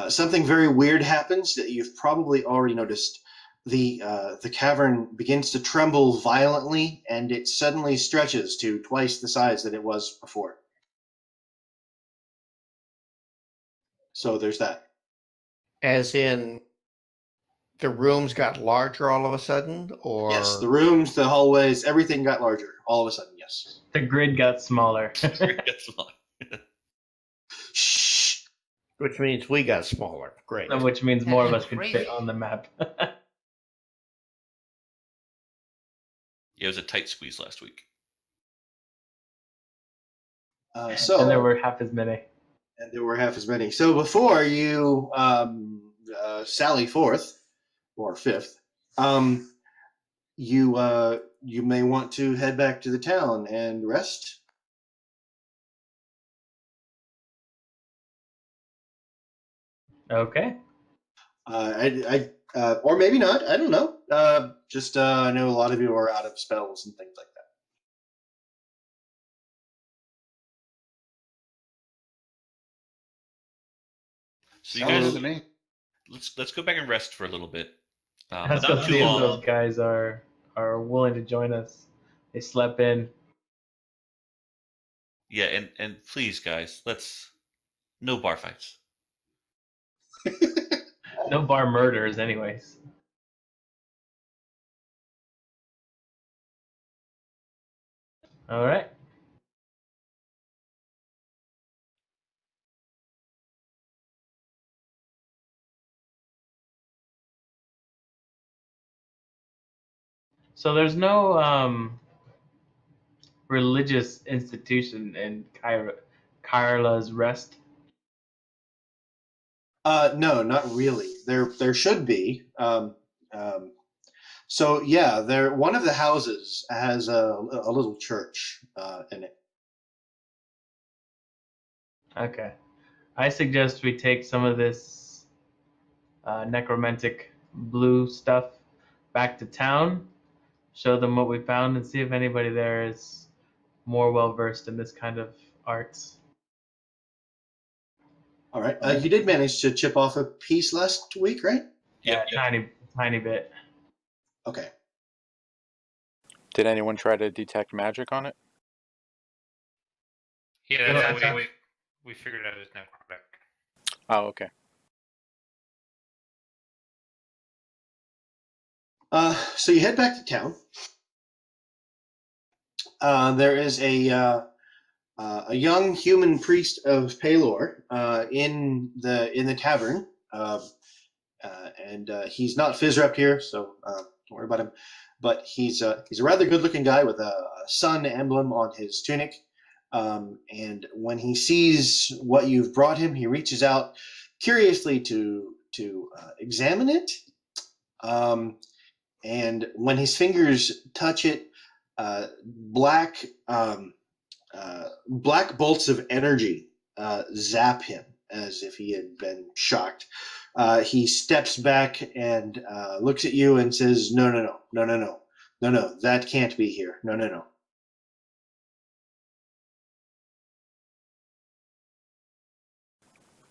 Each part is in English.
something very weird happens that you've probably already noticed. The cavern begins to tremble violently, and it suddenly stretches to twice the size that it was before. So there's that. As in, the rooms got larger all of a sudden, or Yes, the rooms, the hallways, everything got larger all of a sudden. Yes. The grid got smaller. Shh. which means we got smaller. Great. Which means more of us could Crazy. fit on the map. Yeah, it was a tight squeeze last week. So and there were half as many. And there were half as many. So before you sally forth, or fifth, you may want to head back to the town and rest. Okay. Or maybe not. I don't know. I know a lot of you are out of spells and things like that. So you Sounds guys, good to me. let's go back and rest for a little bit. Let's Not go too see if long. those guys are willing to join us. They slept in. Yeah, and please, guys, no bar fights. No bar murders, anyways. All right. So there's no religious institution in Kyra's Rest. No, not really. There should be. So yeah, one of the houses has a little church in it. Okay. I suggest we take some of this necromantic blue stuff back to town, show them what we found, and see if anybody there is more well versed in this kind of arts. All right. You did manage to chip off a piece last week, right? Yeah, Yeah. tiny bit. Okay. Did anyone try to detect magic on it? Yeah, that's how we figured out it's not correct. Oh, okay. So you head back to town. There is a young human priest of Palor in the tavern, and he's not Fizzrept here, so don't worry about him. But he's a rather good-looking guy with a sun emblem on his tunic. And when he sees what you've brought him, he reaches out curiously to examine it. And when his fingers touch it, black bolts of energy zap him as if he had been shocked. He steps back and looks at you and says, No, that can't be here. No.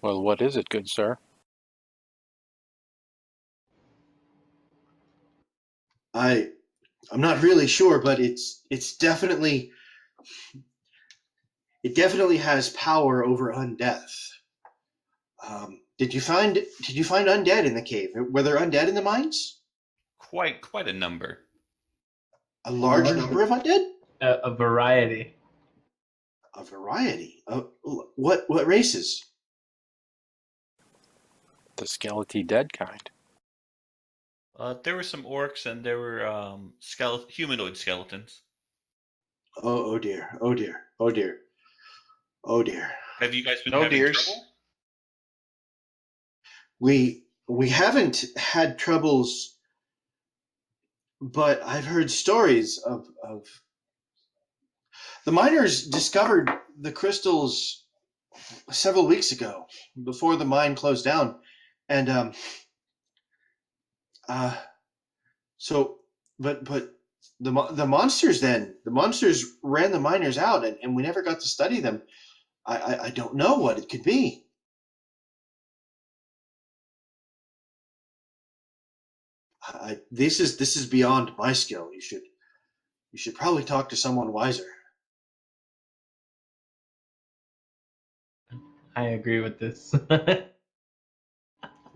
Well, what is it, good sir? I'm not really sure, but it definitely has power over undeath. Did you find undead in the cave? Were there undead in the mines? Quite a number. A large number of undead? A variety. A variety. What races? The skeleton dead kind. There were some orcs and there were humanoid skeletons. Oh dear. Have you guys been No having dears. trouble? We haven't had troubles, but I've heard stories of the miners discovered the crystals several weeks ago before the mine closed down, and the monsters ran the miners out, and we never got to study them. I don't know what it could be. This is beyond my skill. You should probably talk to someone wiser. I agree with this.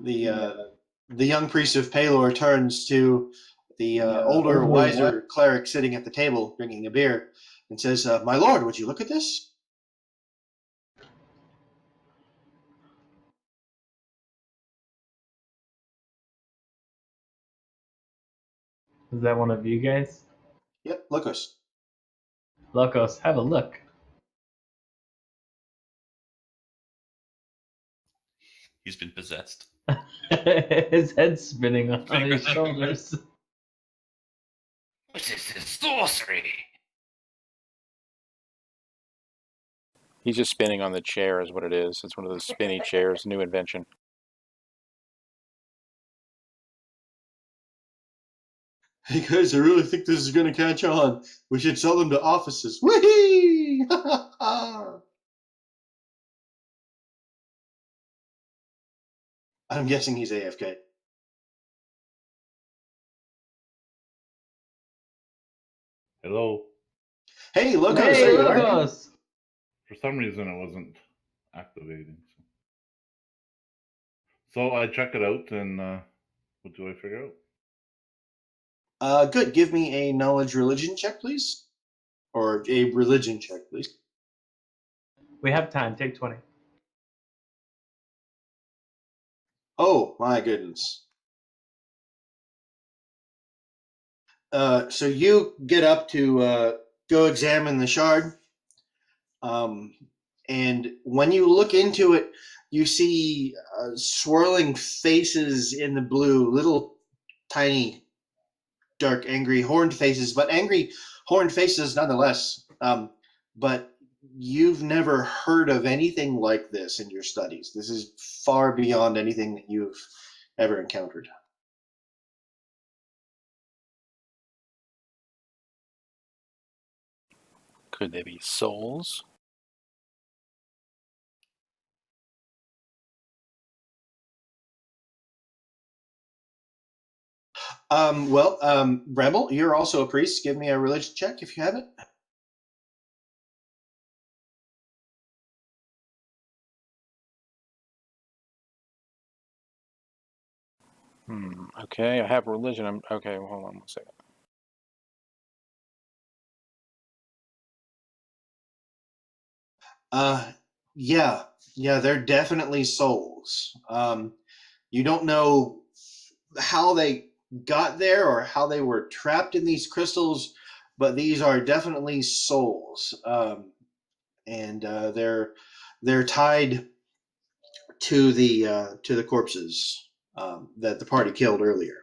The young priest of Palor turns to the older, wiser cleric sitting at the table drinking a beer and says, "My lord, would you look at this?" Is that one of you guys? Yep, look us. Locos, have a look. He's been possessed. His head's spinning on his shoulders. What is this sorcery? He's just spinning on the chair, is what it is. It's one of those spinny chairs, new invention. Hey guys, I really think this is going to catch on. We should sell them to offices. Whee! I'm guessing he's AFK. Hello. Hey, Locos, Hey, there you are. Locos! For some reason, it wasn't activating. So I check it out, and what do I figure out? Good. Give me a knowledge religion check, please. Or a religion check, please. We have time. Take 20. Oh, my goodness. So you get up to go examine the shard. And when you look into it, you see swirling faces in the blue, little tiny, dark, angry, horned faces, but angry, horned faces nonetheless. But you've never heard of anything like this in your studies. This is far beyond anything that you've ever encountered. Could they be souls? Rebel, you're also a priest. Give me a religion check if you have it. Okay, I have religion. Okay, hold on one second. Yeah, they're definitely souls. You don't know how they got there or how they were trapped in these crystals, but these are definitely souls, and they're tied to the corpses that the party killed earlier.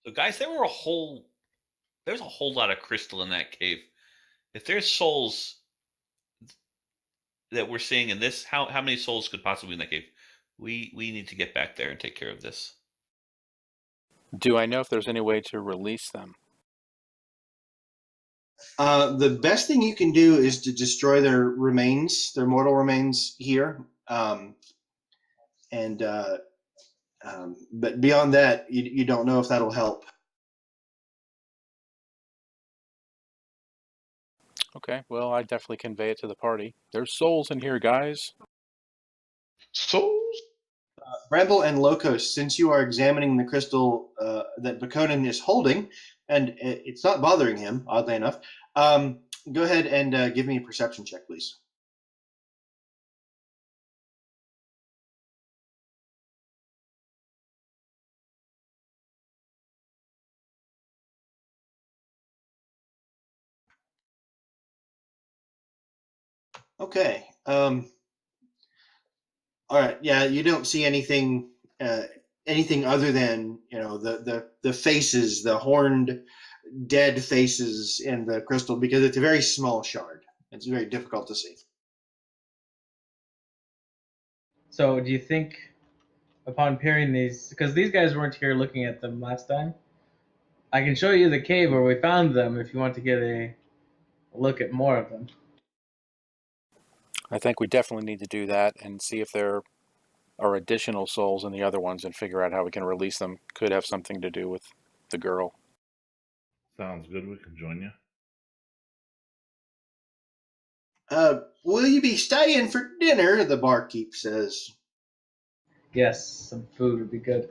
So, guys, there's a whole lot of crystal in that cave. If there's souls that we're seeing in this, how many souls could possibly be in that cave? We need to get back there and take care of this. Do I know if there's any way to release them? The best thing you can do is to destroy their remains, their mortal remains here. But beyond that, you don't know if that'll help. Okay, well, I definitely convey it to the party. There's souls in here, guys. Souls? Bramble and Locos, since you are examining the crystal that Bakonin is holding, and it's not bothering him, oddly enough, go ahead and give me a perception check, please. Okay. All right. Yeah, you don't see anything other than the faces, the horned, dead faces in the crystal, because it's a very small shard. It's very difficult to see. So, do you think, upon peering these, because these guys weren't here looking at them last time, I can show you the cave where we found them if you want to get a look at more of them. I think we definitely need to do that and see if they're our additional souls in the other ones and figure out how we can release them. Could have something to do with the girl. Sounds good. We can join you. Will you be staying for dinner? The barkeep says. Yes, some food would be good.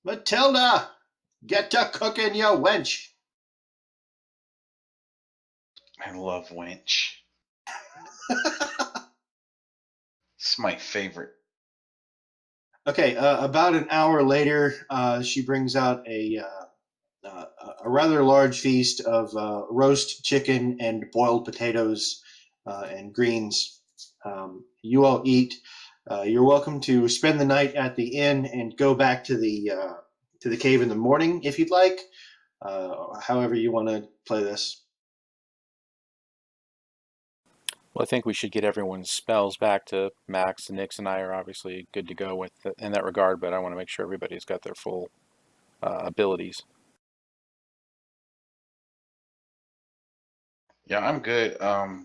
Matilda, get to cooking, you wench. I love wench. It's my favorite. Okay, about an hour later, she brings out a rather large feast of roast chicken and boiled potatoes and greens. You all eat. You're welcome to spend the night at the inn and go back to the cave in the morning if you'd like. However you want to play this. Well, I think we should get everyone's spells back to max. Nix and I are obviously good to go with in that regard, but I want to make sure everybody's got their full abilities. Yeah, I'm good.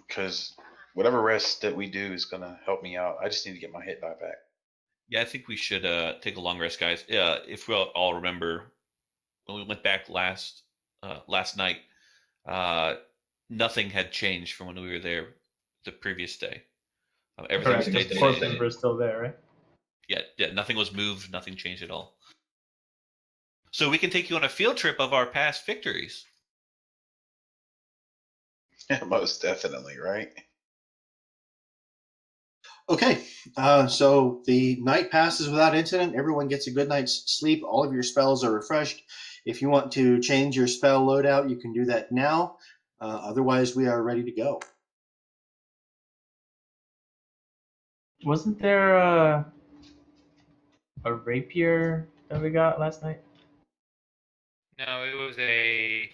Because whatever rest that we do is gonna help me out. I just need to get my hit die back. Yeah, I think we should take a long rest, guys. If we all remember, when we went back last night, nothing had changed from when we were there the previous day. Everything Correct. stayed The the corpse same. member is still there, right? Yeah, nothing was moved. Nothing changed at all. So we can take you on a field trip of our past victories. Most definitely, right? Okay, so the night passes without incident. Everyone gets a good night's sleep. All of your spells are refreshed. If you want to change your spell loadout, you can do that now. Otherwise, we are ready to go. Wasn't there a rapier that we got last night? No, it was a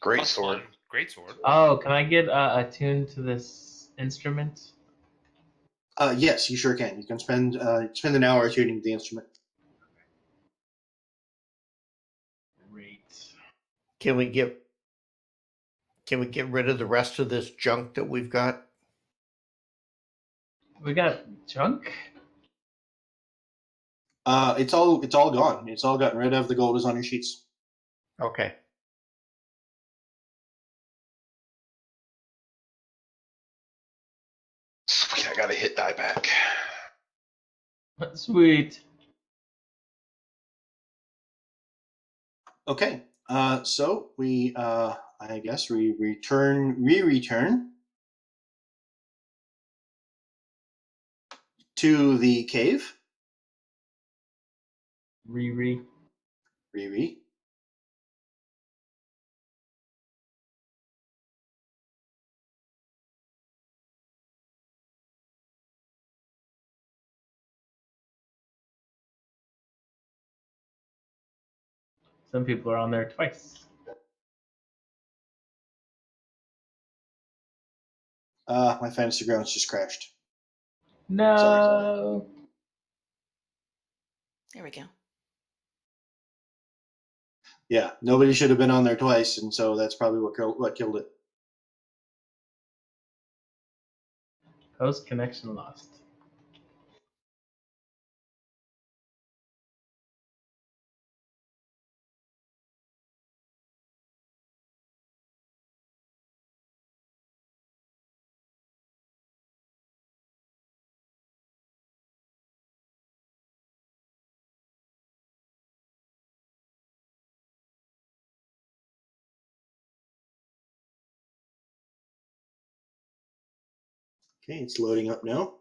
Great plus sword. one great sword. Oh, can I get attuned to this instrument? Yes, you sure can. You can spend an hour tuning the instrument. Great. Can we get rid of the rest of this junk that we've got? We got junk? It's all gone. It's all gotten rid of. The gold is on your sheets. Okay. Sweet, I got a hit die back. Sweet. Okay. So we I guess we return to the cave. Riri. Riri. Some people are on there twice. My fantasy grounds just crashed. No. There we go. Yeah, nobody should have been on there twice, and so that's probably what killed it. Host connection lost. Okay, it's loading up now.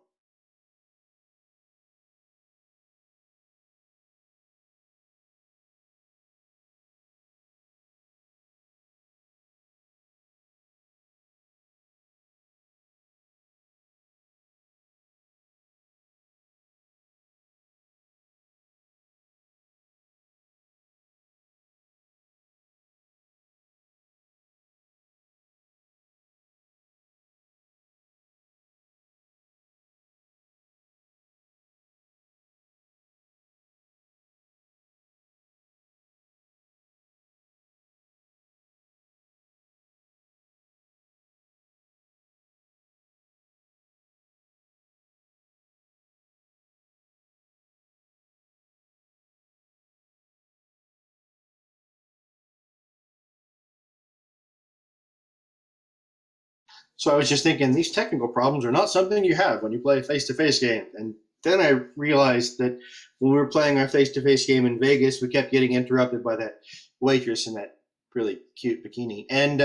So I was just thinking, these technical problems are not something you have when you play a face-to-face game. And then I realized that when we were playing our face-to-face game in Vegas, we kept getting interrupted by that waitress in that really cute bikini, and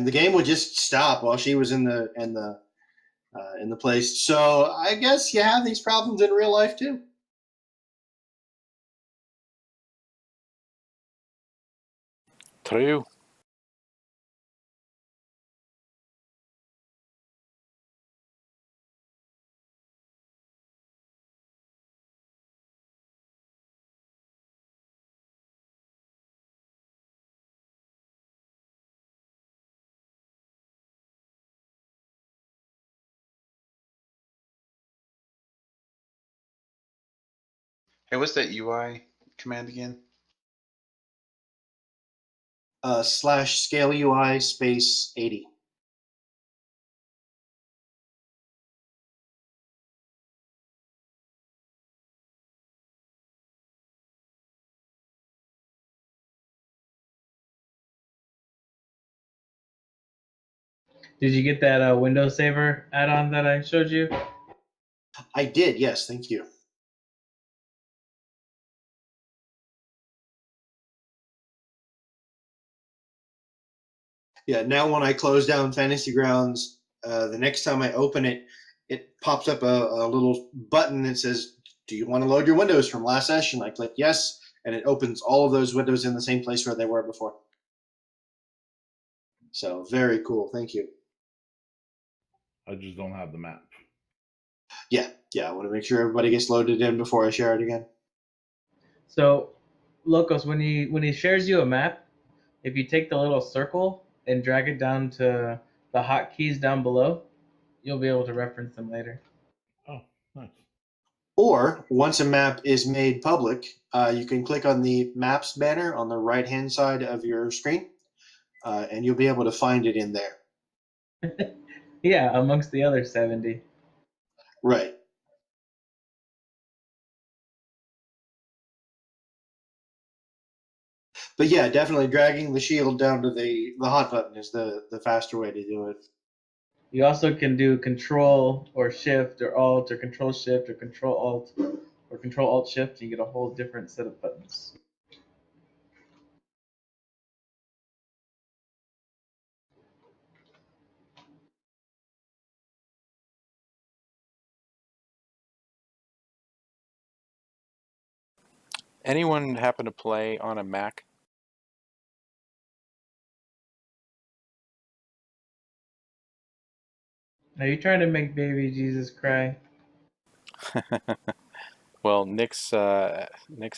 the game would just stop while she was in the place. So I guess you have these problems in real life too. True. Hey, what's that UI command again? Slash scale UI space 80. Did you get that Windows Saver add-on that I showed you? I did, yes, thank you. Yeah, now when I close down Fantasy Grounds, the next time I open it, it pops up a little button that says, "Do you want to load your windows from last session?" I click yes, and it opens all of those windows in the same place where they were before. So very cool, thank you. I just don't have the map. Yeah, I want to make sure everybody gets loaded in before I share it again. So, Locos, when he shares you a map, if you take the little circle and drag it down to the hotkeys down below, you'll be able to reference them later. Oh, nice. Or once a map is made public, you can click on the maps banner on the right-hand side of your screen, and you'll be able to find it in there. Yeah, amongst the other 70. Right. But yeah, definitely dragging the shield down to the hot button is the faster way to do it. You also can do Control or Shift or Alt or Control Shift or Control Alt or Control Alt Shift. You get a whole different set of buttons. Anyone happen to play on a Mac? Are you trying to make baby Jesus cry? Well, Nyx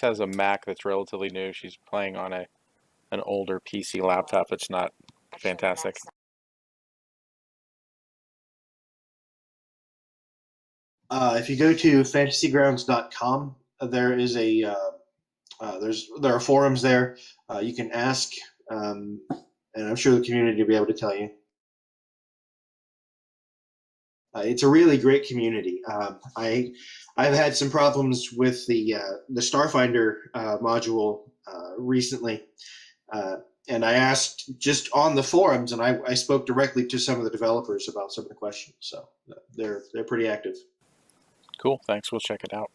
has a Mac that's relatively new. She's playing on an older PC laptop. It's not fantastic. If you go to fantasygrounds.com, there is there are forums there. You can ask, and I'm sure the community will be able to tell you. It's a really great community. I've had some problems with the Starfinder module recently, and I asked just on the forums, and I spoke directly to some of the developers about some of the questions. So they're pretty active. Cool. Thanks. We'll check it out.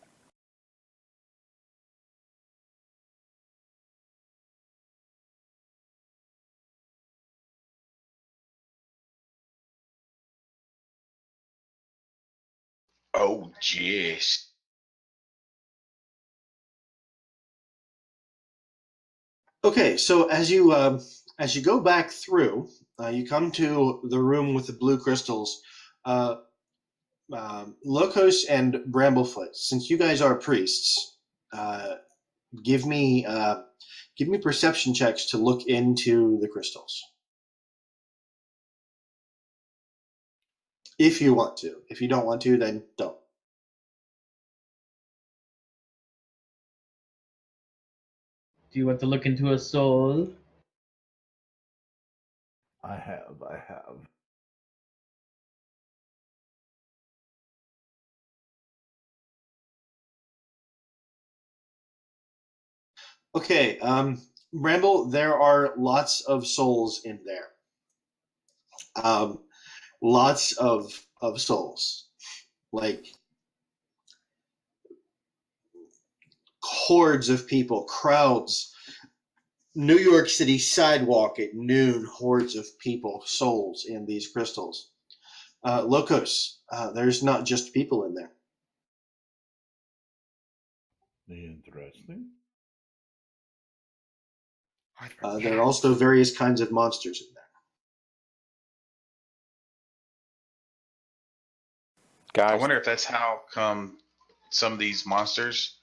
Oh, jeez. Okay, so as you go back through, you come to the room with the blue crystals. Locos and Bramblefoot, since you guys are priests, give me perception checks to look into the crystals. If you want to. If you don't want to, then don't. Do you want to look into a soul? I have. Okay, Bramble, there are lots of souls in there. lots of souls, like hordes of people, crowds. New York City sidewalk at noon, hordes of people, souls in these crystals. Locos, there's not just people in there. Interesting. There are also various kinds of monsters in there. I Guys, wonder if that's how come some of these monsters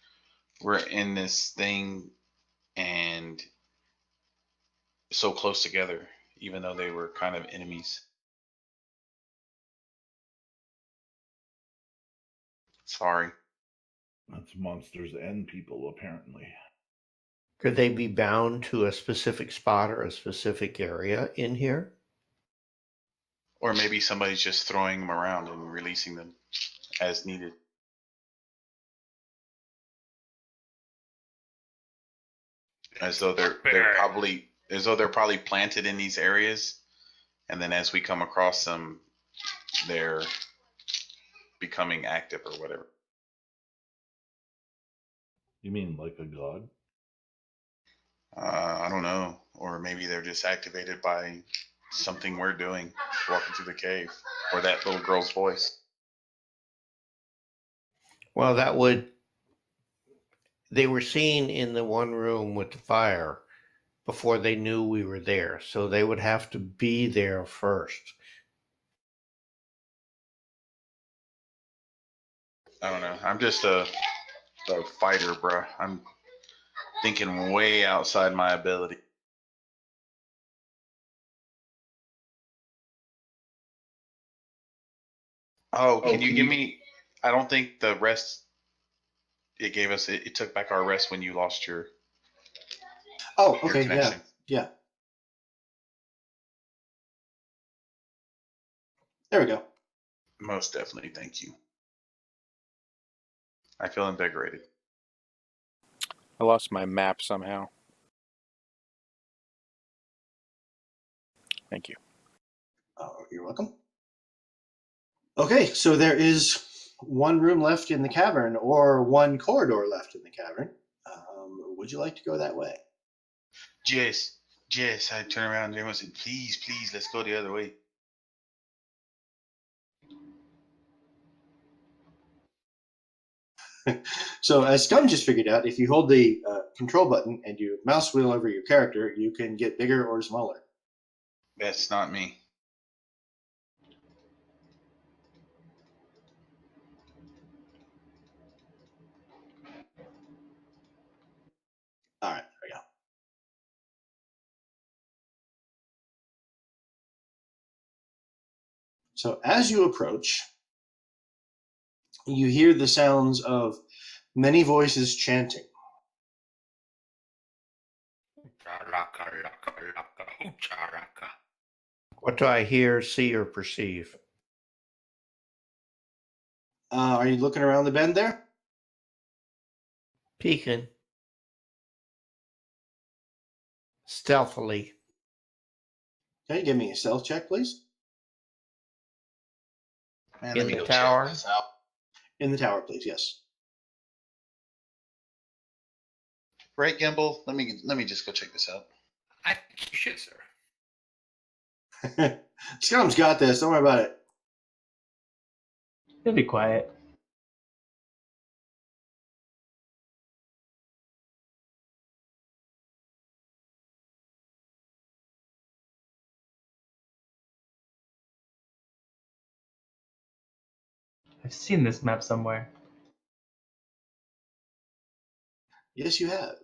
were in this thing and so close together, even though they were kind of enemies. Sorry. That's monsters and people, apparently. Could they be bound to a specific spot or a specific area in here? Or maybe somebody's just throwing them around and releasing them as needed. As though they're probably planted in these areas, and then as we come across them, they're becoming active or whatever. You mean like a god? I don't know. Or maybe they're just activated by something we're doing, walking through the cave, or that little girl's voice. Well, they were seen in the one room with the fire before they knew we were there. So they would have to be there first. I don't know. I'm just a fighter, bruh. I'm thinking way outside my ability. Oh, can you give me? I don't think the rest it gave us. It took back our rest when you lost your Okay, connection. yeah. There we go. Most definitely, thank you. I feel invigorated. I lost my map somehow. Thank you. You're welcome. Okay, so there is one room left in the cavern, or one corridor left in the cavern. Would you like to go that way? Jess, I turn around and everyone said, please, let's go the other way. So as Scum just figured out, if you hold the control button and you mouse wheel over your character, you can get bigger or smaller. That's not me. All right, there we go. So as you approach, you hear the sounds of many voices chanting. What do I hear, see, or perceive? Are you looking around the bend there? Peeking. Stealthily. Okay, give me a stealth check, please. Man, In let me the go tower? check this out. In the tower, please, yes. Right, Gimbal? Let me just go check this out. I think you should, sir. Scum's got this, don't worry about it. He'll be quiet. I've seen this map somewhere. Yes, you have.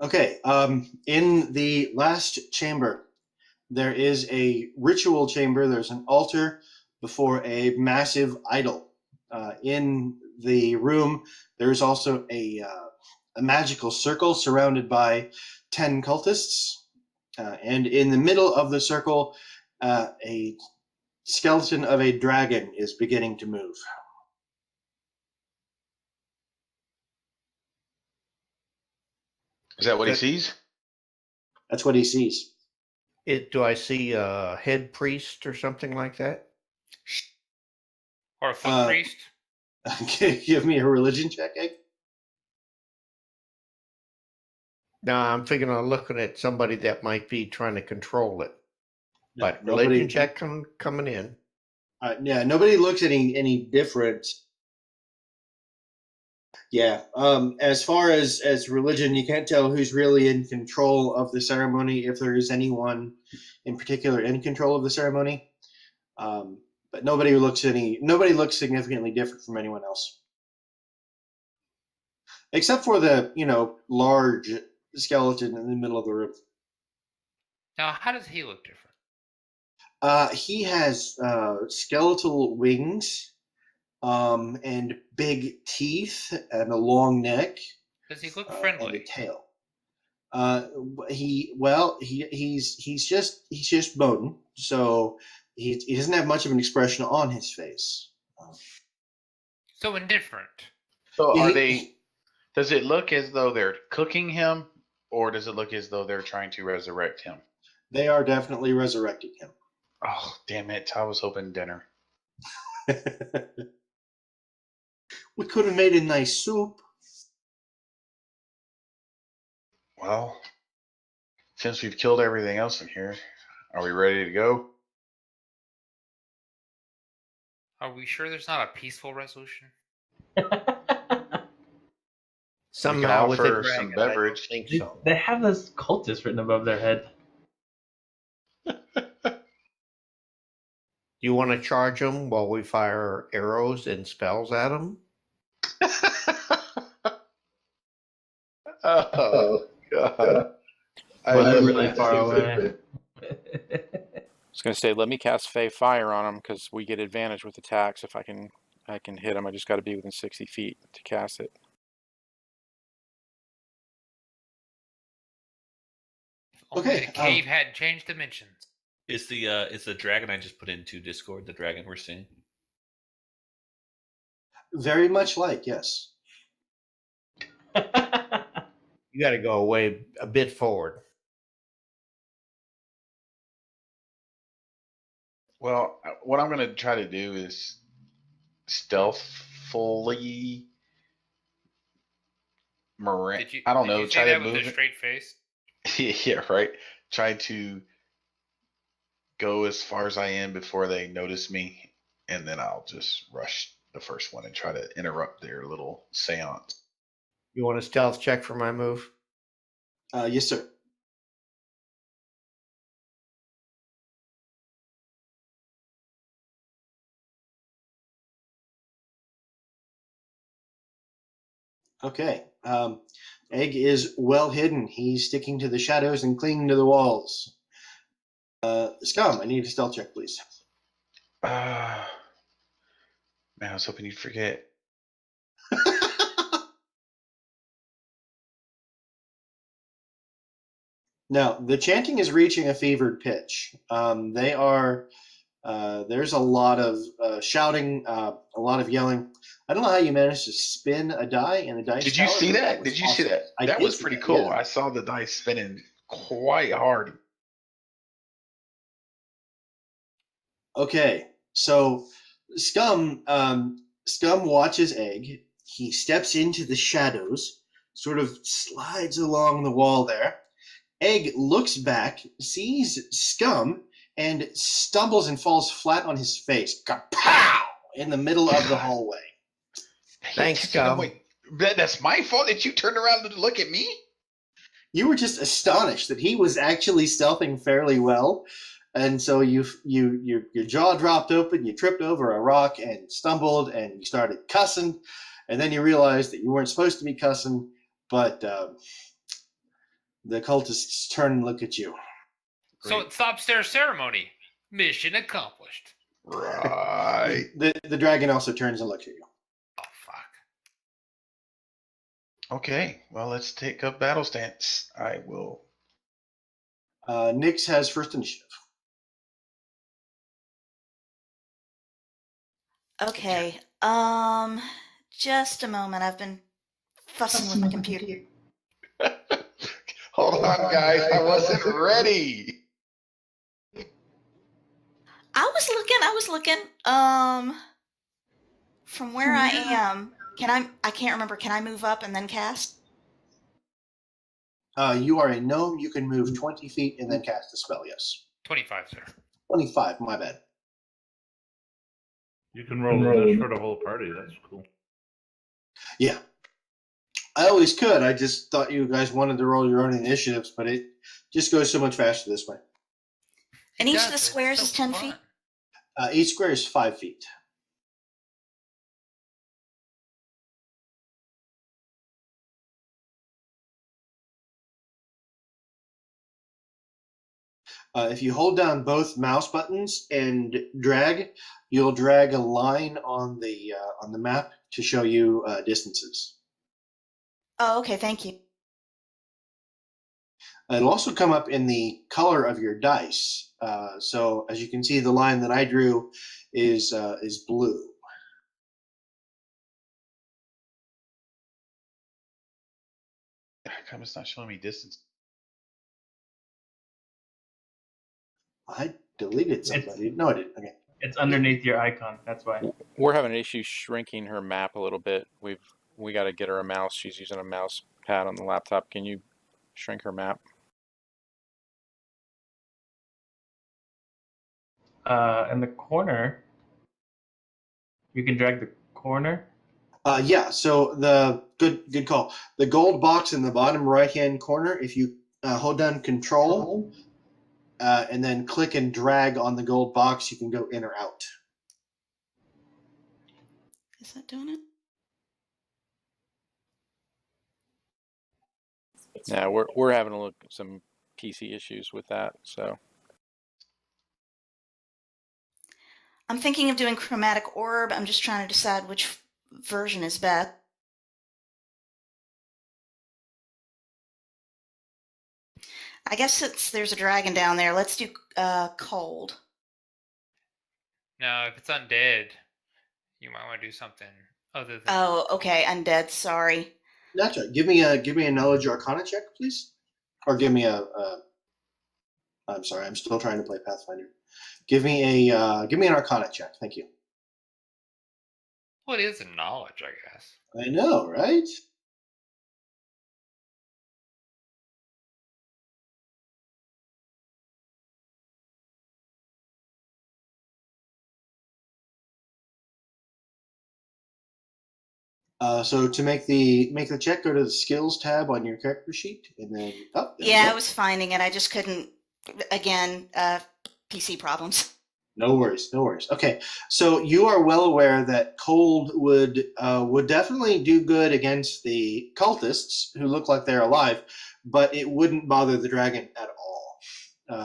Okay, in the last chamber, there is a ritual chamber. There's an altar before a massive idol. In the room, there's also a magical circle surrounded by 10 cultists. And in the middle of the circle, a skeleton of a dragon is beginning to move. Is that what he sees? That's what he sees. Do I see a head priest or something like that? Or a foot Uh, priest? Give me a religion check, Egg. No, I'm figuring on looking at somebody that might be trying to control it. No, But nobody- religion check coming in. Yeah, nobody looks any different. Yeah. As far as religion, you can't tell who's really in control of the ceremony, if there is anyone in particular in control of the ceremony. But nobody looks significantly different from anyone else, except for the large skeleton in the middle of the room. Now, how does he look different? He has skeletal wings, and big teeth, and a long neck, Does he look and a friendly? tail. He's just Bowden, so he doesn't have much of an expression on his face. So indifferent. So Yeah, are they? Does it look as though they're cooking him, or does it look as though they're trying to resurrect him? They are definitely resurrecting him. Oh, damn it! I was hoping dinner. We could have made a nice soup. Well, since we've killed everything else in here, are we ready to go? Are we sure there's not a peaceful resolution? Somehow with a offer dragon, some beverage. I don't think so. They have this cultist written above their head. You want to charge them while we fire arrows and spells at them? Oh God! But they're love really that. far away. I was going to say, let me cast Fey Fire on them because we get advantage with attacks if I can hit them. I just got to be within 60 feet to cast it. Only Okay, the cave hadn't changed dimensions. Is the dragon I just put into Discord the dragon we're seeing? Very much like, yes. You got to go away a bit forward. Well, what I'm going to try to do is stealthily. Did you? I don't did know. You say Try that to with move a it. straight face. Yeah, right. Try to go as far as I am before they notice me, and then I'll just rush the first one and try to interrupt their little seance. You want a stealth check for my move? Yes, sir. Okay. Egg is well hidden. He's sticking to the shadows and clinging to the walls. Scum, I need a stealth check, please. Man, I was hoping you'd forget. Now, the chanting is reaching a fevered pitch. There's a lot of shouting, a lot of yelling. I don't know how you managed to spin a die in a dice Did you tower, see but that? was Did you see awesome. that? I That did was see pretty that, cool. yeah. I saw the dice spinning quite hard. Okay, so Scum watches Egg. He steps into the shadows, sort of slides along the wall there. Egg looks back, sees Scum, and stumbles and falls flat on his face. Kapow! In the middle of the hallway. Thanks, Scum. Wait, that's my fault that you turned around to look at me? You were just astonished that he was actually stealthing fairly well, and so your jaw dropped open, you tripped over a rock and stumbled, and you started cussing, and then you realized that you weren't supposed to be cussing, but the cultists turn and look at you. So it stops their ceremony. Mission accomplished. Right. The dragon also turns and looks at you. Oh fuck. Okay, well, let's take up battle stance. I will. Nyx has first initiative. Okay. Just a moment. I've been fussing with my computer. Hold on, guys. I wasn't ready. I was looking. From where I am, I can't remember. Can I move up and then cast? You are a gnome. You can move 20 feet and then cast a spell. Yes. 25, sir. 25. My bad. You can roll this for the whole party. That's cool. Yeah. I always could. I just thought you guys wanted to roll your own initiatives, but it just goes so much faster this way. And It each does, of the it's squares so is 10 fun. feet? Each square is 5 feet. If you hold down both mouse buttons and drag, you'll drag a line on the map to show you distances. Oh, okay. Thank you. It'll also come up in the color of your dice. So as you can see, the line that I drew is blue. How come it's not showing me distance? I deleted somebody. No, I didn't. Okay. It's underneath your icon. That's why. We're having an issue shrinking her map a little bit. We got to get her a mouse. She's using a mouse pad on the laptop. Can you shrink her map? In the corner, you can drag the corner. Yeah. So the good call. The gold box in the bottom right hand corner. If you hold down Control and then click and drag on the gold box, you can go in or out. Is that doing it? Yeah, we're having a look at some PC issues with that. So I'm thinking of doing chromatic orb. I'm just trying to decide which version is best. I guess since there's a dragon down there, let's do cold. Now, if it's undead, you might want to do something other than. Oh, okay. Undead. Sorry. That's right. Give me a knowledge arcana check, please, or give me a. I'm sorry, I'm still trying to play Pathfinder. Give me an arcana check. Thank you. What is a knowledge, I guess? I know, right? So to make the check, go to the skills tab on your character sheet, and then up. Yeah, I was finding it. I just couldn't. Again, PC problems. No worries, no worries. Okay, so you are well aware that cold would definitely do good against the cultists who look like they're alive, but it wouldn't bother the dragon at all.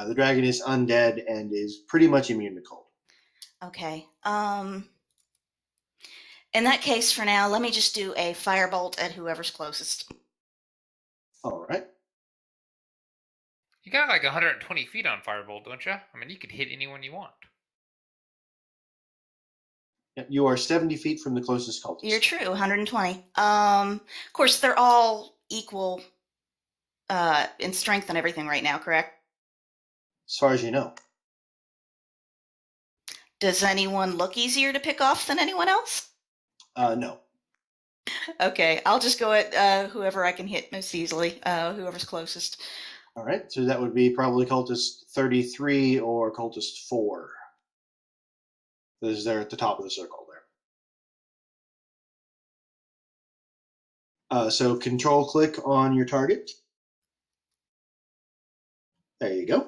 The dragon is undead and is pretty much immune to cold. Okay. In that case, for now, let me just do a firebolt at whoever's closest. All right. You got like 120 feet on Firebolt, don't you? I mean, you could hit anyone you want. Yep, you are 70 feet from the closest cultist. You're true, 120. Of course, they're all equal in strength and everything right now, correct? As far as you know. Does anyone look easier to pick off than anyone else? No. Okay, I'll just go at whoever I can hit most easily, whoever's closest. All right, so that would be probably cultist 33 or cultist 4. This is there at the top of the circle there. So control click on your target. There you go.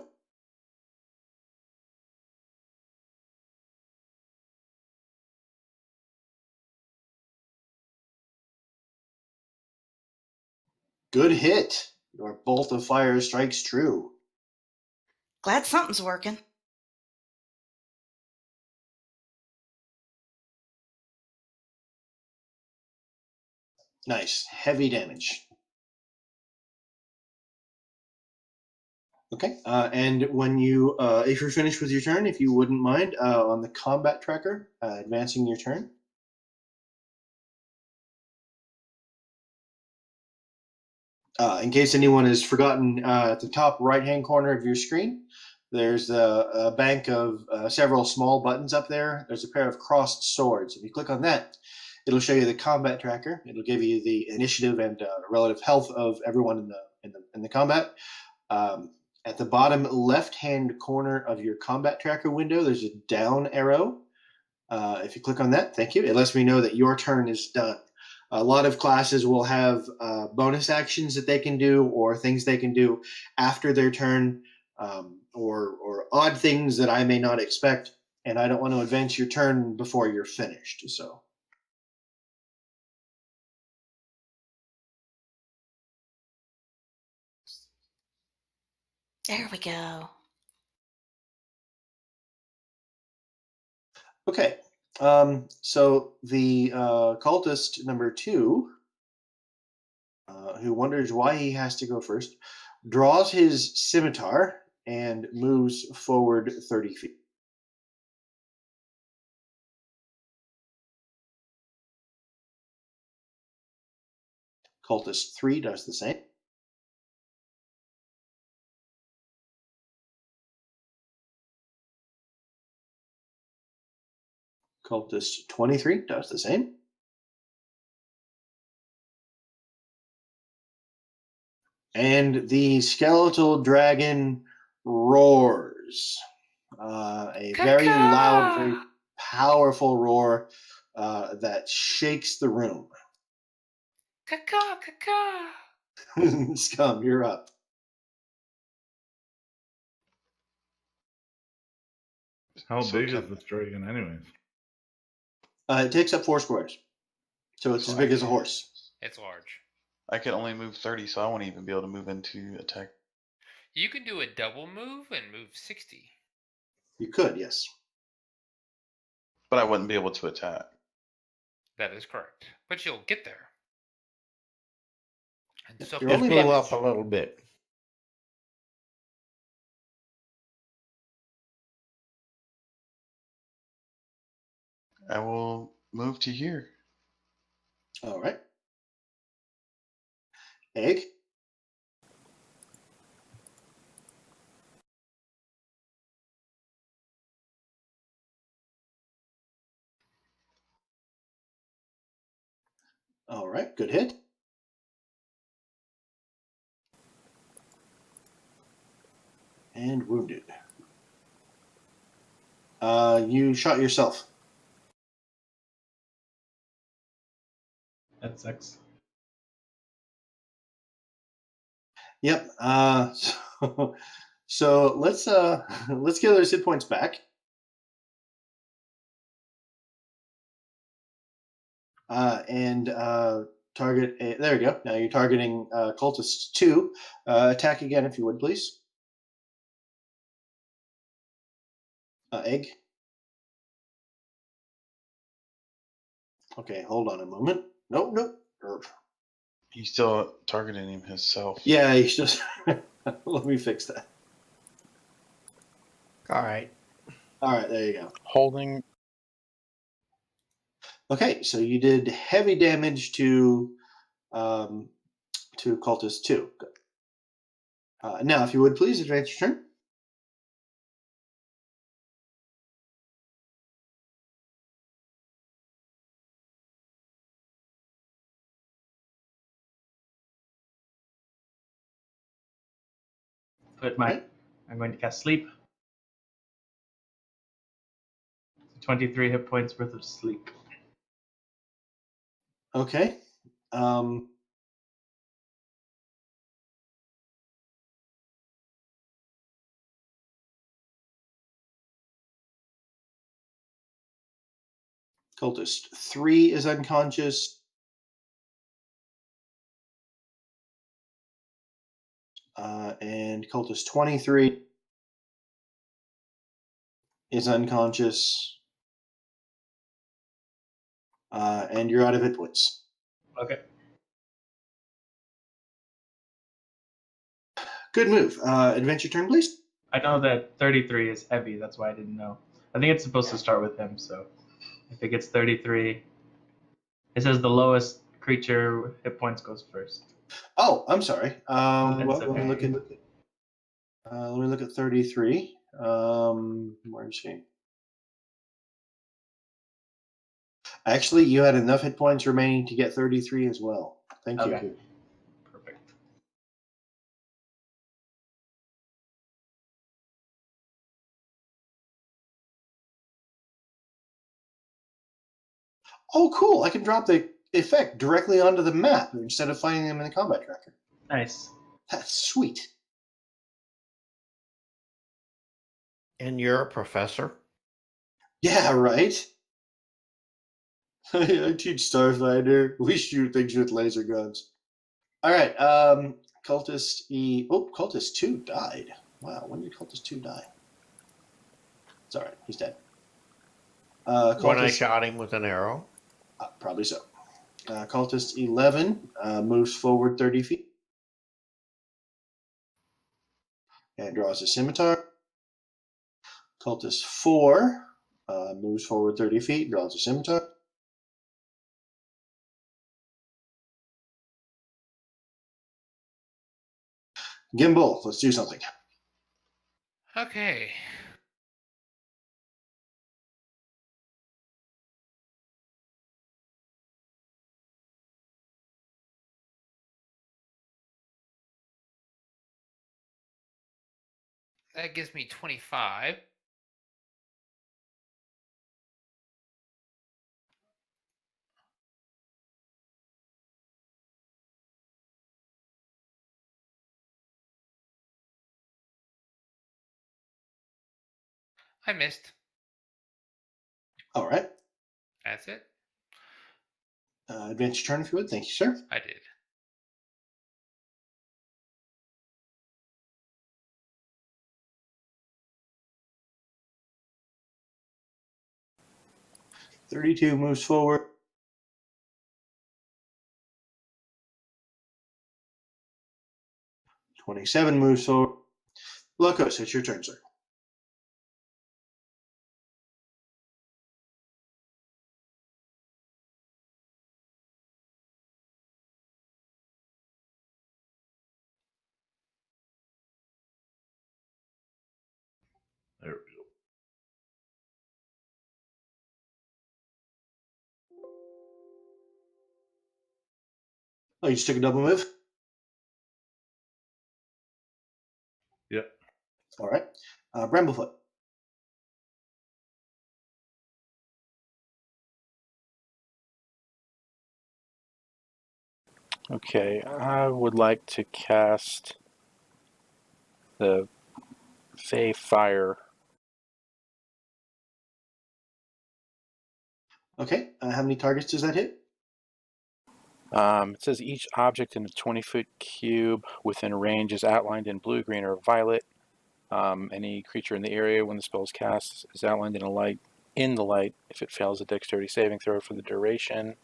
Good hit. Your bolt of fire strikes true. Glad something's working. Nice. Heavy damage. Okay, and when you, if you're finished with your turn, if you wouldn't mind, on the combat tracker, advancing your turn. In case anyone has forgotten, at the top right-hand corner of your screen, There's a bank of several small buttons up there. There's a pair of crossed swords. If you click on that, it'll show you the combat tracker. It'll give you the initiative and relative health of everyone in the combat. At the bottom left-hand corner of your combat tracker window, there's a down arrow. If you click on that, thank you. It lets me know that your turn is done. A lot of classes will have bonus actions that they can do, or things they can do after their turn, or odd things that I may not expect, and I don't want to advance your turn before you're finished. So. There we go. Okay. So the cultist number 2, who wonders why he has to go first, draws his scimitar and moves forward 30 feet. Cultist 3 does the same. Cultist 23 does the same. And the skeletal dragon roars. A very loud, very powerful roar that shakes the room. Caw, caw. Scum, you're up. How So big can- is this dragon, anyways? It takes up 4 squares. So it's as big as a horse. It's large. I can only move 30, so I won't even be able to move into attack. You can do a double move and move 60. You could, yes. But I wouldn't be able to attack. That is correct. But you'll get there. And so You're Just only move about- up a little bit. I will move to here. All right. Egg. All right, good hit. And wounded. You shot yourself. That sucks. Yep. So let's get those hit points back. And target. There we go. Now you're targeting cultist 2. Attack again, if you would, please. Egg. Okay, hold on a moment. Nope. He's still targeting him himself. Yeah, he's just. Let me fix that. All right. All right, there you go. Holding. Okay, so you did heavy damage to cultist 2. Good. Now, if you would please advance your turn. I'm going to cast sleep. 23 hit points worth of sleep. Okay. Cultist 3 is unconscious. And cultist 23 is unconscious. And you're out of hit points. Okay. Good move. Adventure turn, please. I know that 33 is heavy. That's why I didn't know. I think it's supposed to start with him. So if it gets 33, it says the lowest creature hit points goes first. Oh, I'm sorry. That's Well, let me okay. look at 33. Where's he? Actually, you had enough hit points remaining to get 33 as well. Thank you. Okay. Perfect. Oh, cool. I can drop the effect directly onto the map instead of finding them in the combat tracker. Nice. That's sweet. And you're a professor? Yeah, right? I teach Starfinder. We shoot things with laser guns. All right. Cultist E. Oh, Cultist 2 died. Wow, when did Cultist 2 die? It's all right. He's dead. When I Cultist, shot him with an arrow? probably so. Cultist 11 moves forward 30 feet and draws a scimitar. Cultist 4 moves forward 30 feet, draws a scimitar. Gimbal, let's do something. Okay. That gives me 25. I missed. All right. That's it. Advance your turn if you would. Thank you, sir. I did. .32 moves forward. .27 moves forward. Locos, it's your turn, sir. There we go. Oh, you just took a double move? Yep. All right. Bramblefoot. Okay, I would like to cast the Fey Fire. Okay. How many targets does that hit? It says each object in a 20-foot cube within range is outlined in blue, green, or violet. Any creature in the area when the spell is cast is outlined in the light. If it fails a dexterity saving throw for the duration,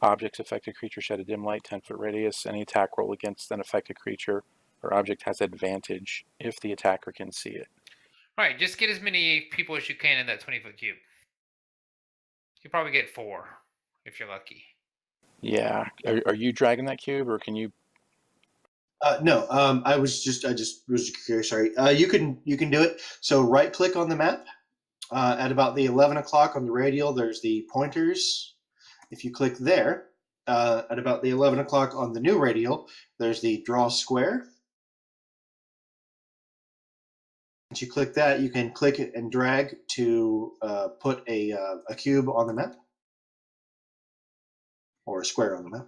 objects affected creature shed a dim light 10-foot radius. Any attack roll against an affected creature or object has advantage if the attacker can see it. Right, just get as many people as you can in that 20-foot cube. You'll probably get 4 if you're lucky. Yeah. Are you dragging that cube, or can you? No. I just was curious. Sorry. You can do it. So right click on the map. At about the 11 o'clock on the radial, there's the pointers. If you click there, at about the 11 o'clock on the new radial, there's the draw square. Once you click that, you can click it and drag to put a cube on the map or a square on the map.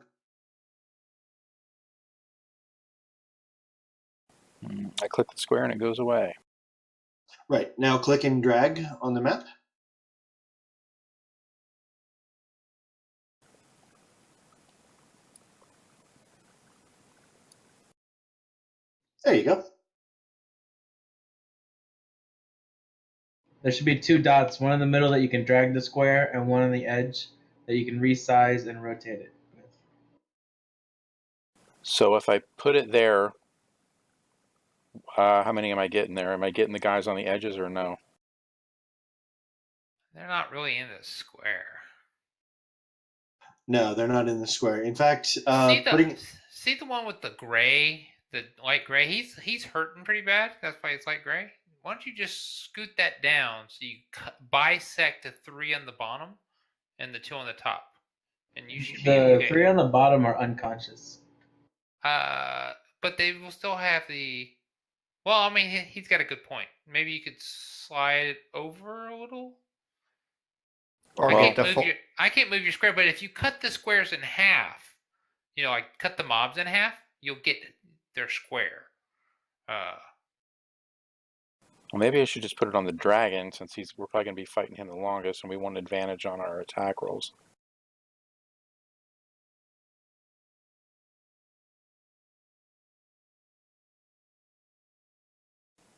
I click the square and it goes away. Right. Now click and drag on the map. There you go. There should be 2 dots, one in the middle that you can drag the square, and one on the edge that you can resize and rotate it with. So if I put it there, how many am I getting there? Am I getting the guys on the edges or no? They're not really in the square. No, they're not in the square. In fact, See the one with the gray, the light gray? He's hurting pretty bad. That's why it's light gray. why don't you just scoot that down so you bisect the 3 on the bottom and the 2 on the top, and you should be The okay. 3 on the bottom are unconscious. But they will still have the. Well, I mean, he's got a good point. Maybe you could slide it over a little. Or I get the can't move your square, but if you cut the squares in half, like cut the mobs in half, you'll get their square. Well, maybe I should just put it on the dragon since we're probably going to be fighting him the longest and we want advantage on our attack rolls.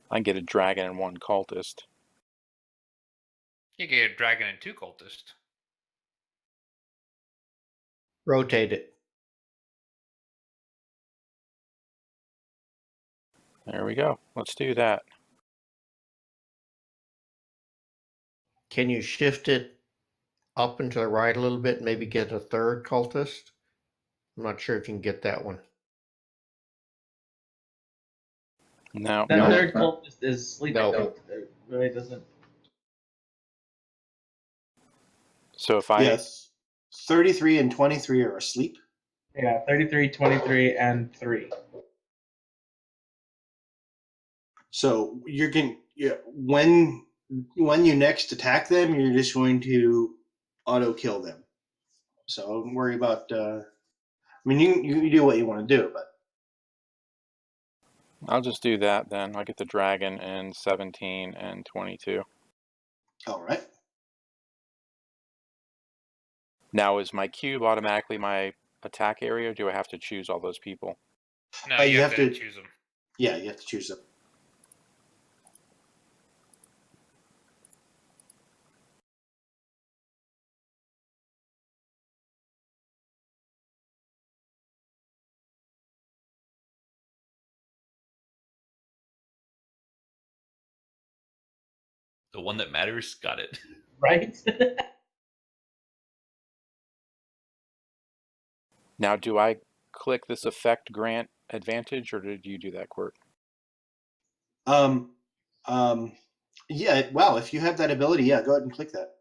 I can get a dragon and 1 cultist. You get a dragon and 2 cultists. rotate it. There we go. Let's do that. Can you shift it up and to the right a little bit? Maybe get a 3rd cultist. I'm not sure if you can get that one. No. That 3rd cultist is sleeping. No. It really doesn't. So if I... Yes. 33 and 23 are asleep. Yeah, 33, 23, and 3. So when you next attack them, you're just going to auto kill them. So don't worry about. You do what you want to do, but I'll just do that then. I'll get the dragon in 17 and 22. all right. Now, is my cube automatically my attack area, or do I have to choose all those people? No, you have to choose them. Yeah, you have to choose them. The one that matters, got it. Right? Now, do I click this effect grant advantage, or did you do that, Quirt? Yeah. Well, if you have that ability, yeah, go ahead and click that.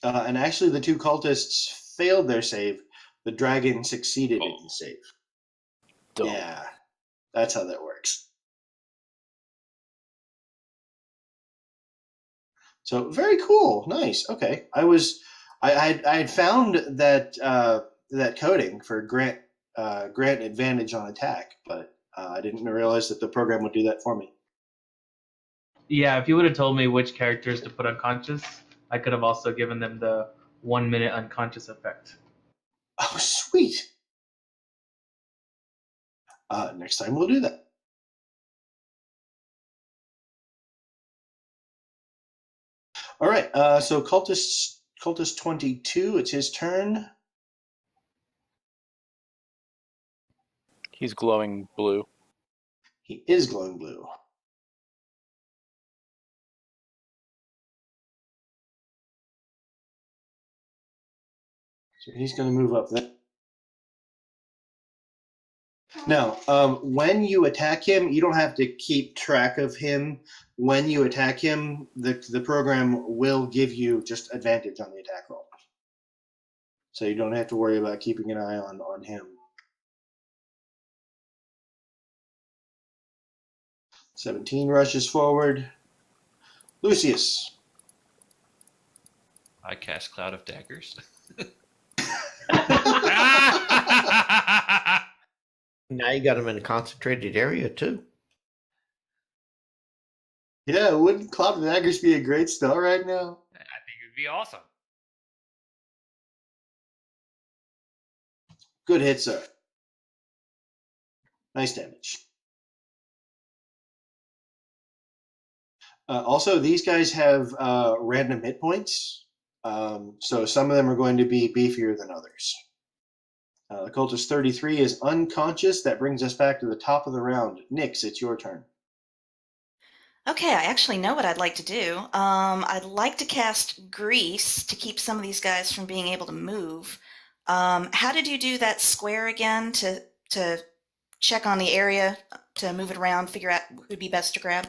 And actually, the 2 cultists failed their save. The dragon succeeded in the save. Dumb. Yeah, that's how that works. So very cool, nice. Okay, I had found that that coding for grant advantage on attack, but I didn't realize that the program would do that for me. Yeah, if you would have told me which characters to put unconscious, I could have also given them the 1 minute unconscious effect. Oh, sweet. Next time we'll do that. All right, so cultist 22, it's his turn. He's glowing blue. He is glowing blue. So he's going to move up there. Now, when you attack him, you don't have to keep track of him. When you attack him, the program will give you just advantage on the attack roll. So you don't have to worry about keeping an eye on him. 17 rushes forward. Lucius. I cast Cloud of Daggers. Now you got them in a concentrated area too. Yeah, wouldn't Cloud of Daggers be a great spell right now? I think it would be awesome. Good hit, sir. Nice damage. Also, these guys have random hit points, so some of them are going to be beefier than others. The cultist 33 is unconscious. That brings us back to the top of the round. Nyx, it's your turn. Okay, I actually know what I'd like to do. I'd like to cast Grease to keep some of these guys from being able to move. How did you do that square again to check on the area to move it around, figure out who'd be best to grab?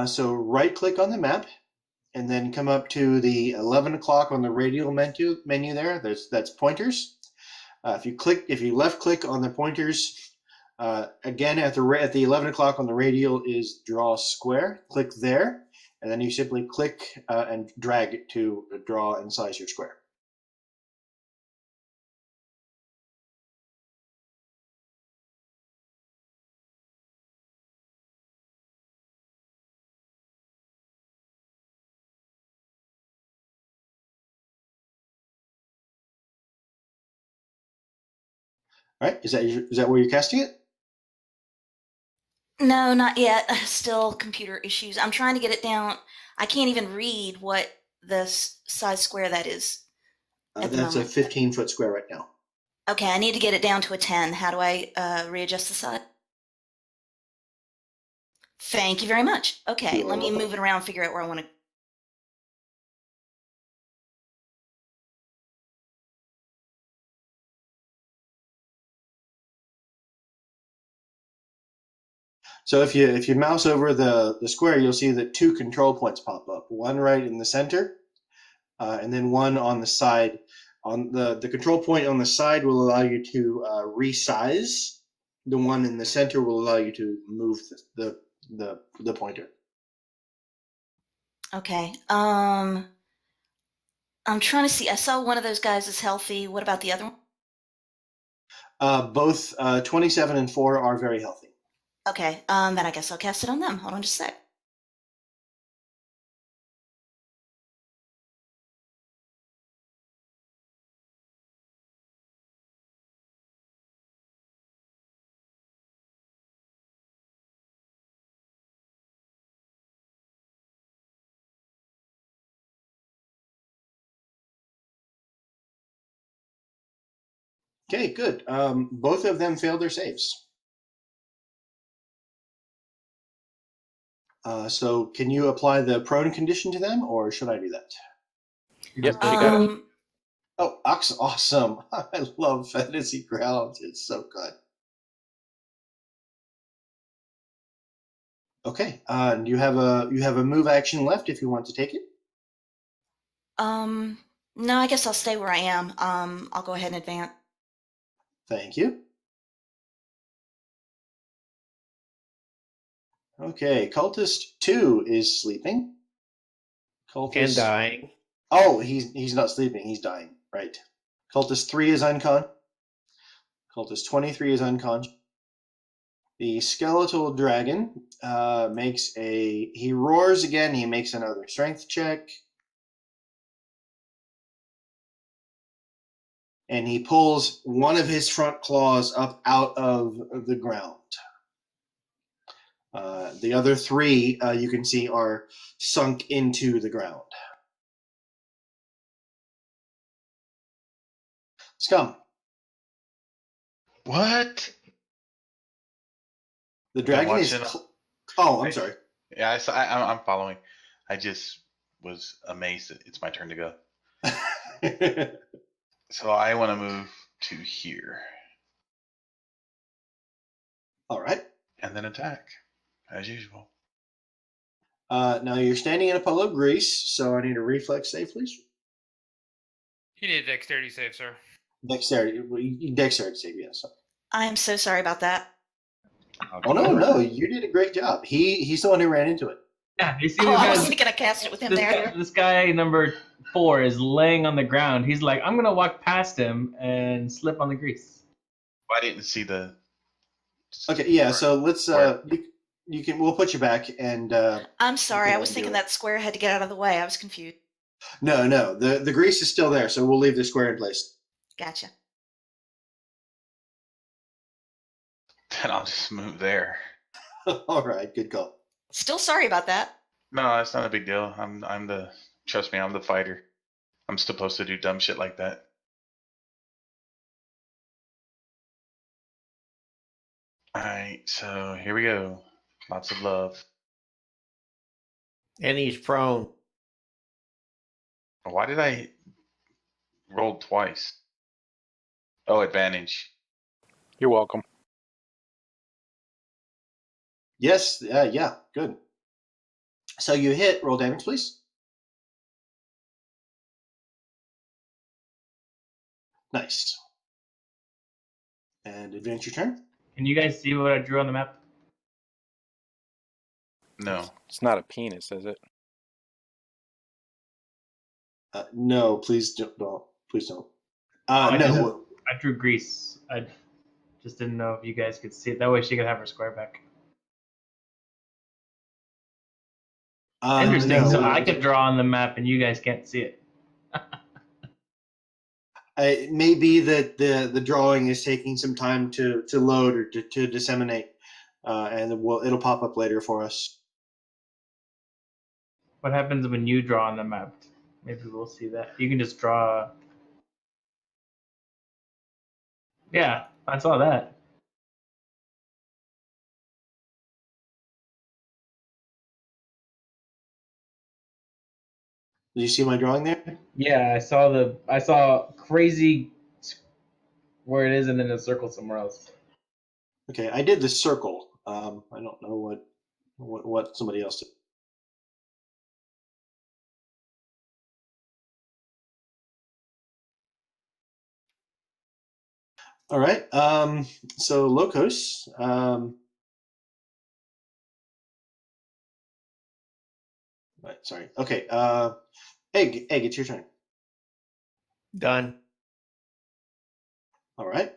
So right-click on the map, and then come up to the 11 o'clock on the radial menu there. That's pointers. If you left-click on the pointers, again at the 11 o'clock on the radial is draw square. Click there, and then you simply click and drag it to draw and size your square. All right, is that where you're casting it? No, not yet. Still computer issues. I'm trying to get it down. I can't even read what the size square that is at the That's a moment. 15-foot square right now. Okay, I need to get it down to a 10. How do I readjust the size? Thank you very much. Okay, You're let me welcome. move it around, figure out where I want to. So if you mouse over the square, you'll see that two control points pop up. One right in the center, and then one on the side. On the control point on the side will allow you to resize. The one in the center will allow you to move the pointer. Okay. I'm trying to see. I saw one of those guys is healthy. What about the other one? Both 27 and 4 are very healthy. Okay. Then I guess I'll cast it on them. Hold on just a sec. Okay, good. Both of them failed their saves. So can you apply the prone condition to them, or should I do that? Yep, she got it. Oh, awesome. I love Fantasy Grounds. It's so good. Okay, you have a move action left if you want to take it. No, I guess I'll stay where I am. I'll go ahead and advance. Thank you. Okay, Cultist 2 is sleeping. Cultist And dying. Oh, he's not sleeping. He's dying. Right. Cultist 3 is uncon. Cultist 23 is uncon. The skeletal dragon he roars again. He makes another strength check. And he pulls one of his front claws up out of the ground. The other 3, you can see, are sunk into the ground. Scum. What? The dragon is. watching- Oh, I'm sorry. Yeah, I'm following. I just was amazed that it's my turn to go. So I want to move to here All right. and then attack, as usual. Now you're standing in a puddle of grease, so I need a reflex save, please. You need a dexterity save, sir. Dexterity save, yes. I am so sorry about that. Oh no, you did a great job. He's the one who ran into it. Yeah, you see Oh, this I guy- wasn't gonna cast it with him there. This guy number 4 is laying on the ground. He's like, I'm gonna walk past him and slip on the grease. I didn't see the. Okay, yeah. So let's we'll put you back and. I'm sorry. Yeah, I was do thinking it. that square had to get out of the way. I was confused. No. The grease is still there, so we'll leave the square in place. Gotcha. Then I'll just move there. All right, good call. Still sorry about that. No, it's not a big deal. Trust me, I'm the fighter. I'm supposed to do dumb shit like that. Alright, so here we go. Lots of love. And he's prone. Why did I roll twice? Oh, advantage. You're welcome. Yes. Yeah. Good. So you hit. Roll damage, please. Nice. And advance your turn. Can you guys see what I drew on the map? No. It's not a penis, is it? No, please don't. Please don't. I No. I drew Greece. I just didn't know if you guys could see it. That way she could have her square back. Interesting. No, So I could draw on the map and you guys can't see it. It may be that the drawing is taking some time to load or to disseminate, and it'll pop up later for us. What happens when you draw on the map? Maybe we'll see that. You can just draw. Yeah, I saw that. Did you see my drawing there? Yeah, I saw crazy where it is and then a circle somewhere else. Okay, I did the circle. I don't know what somebody else did. All right. So Locos. Right, sorry. Okay. Egg, it's your turn. Done. All right.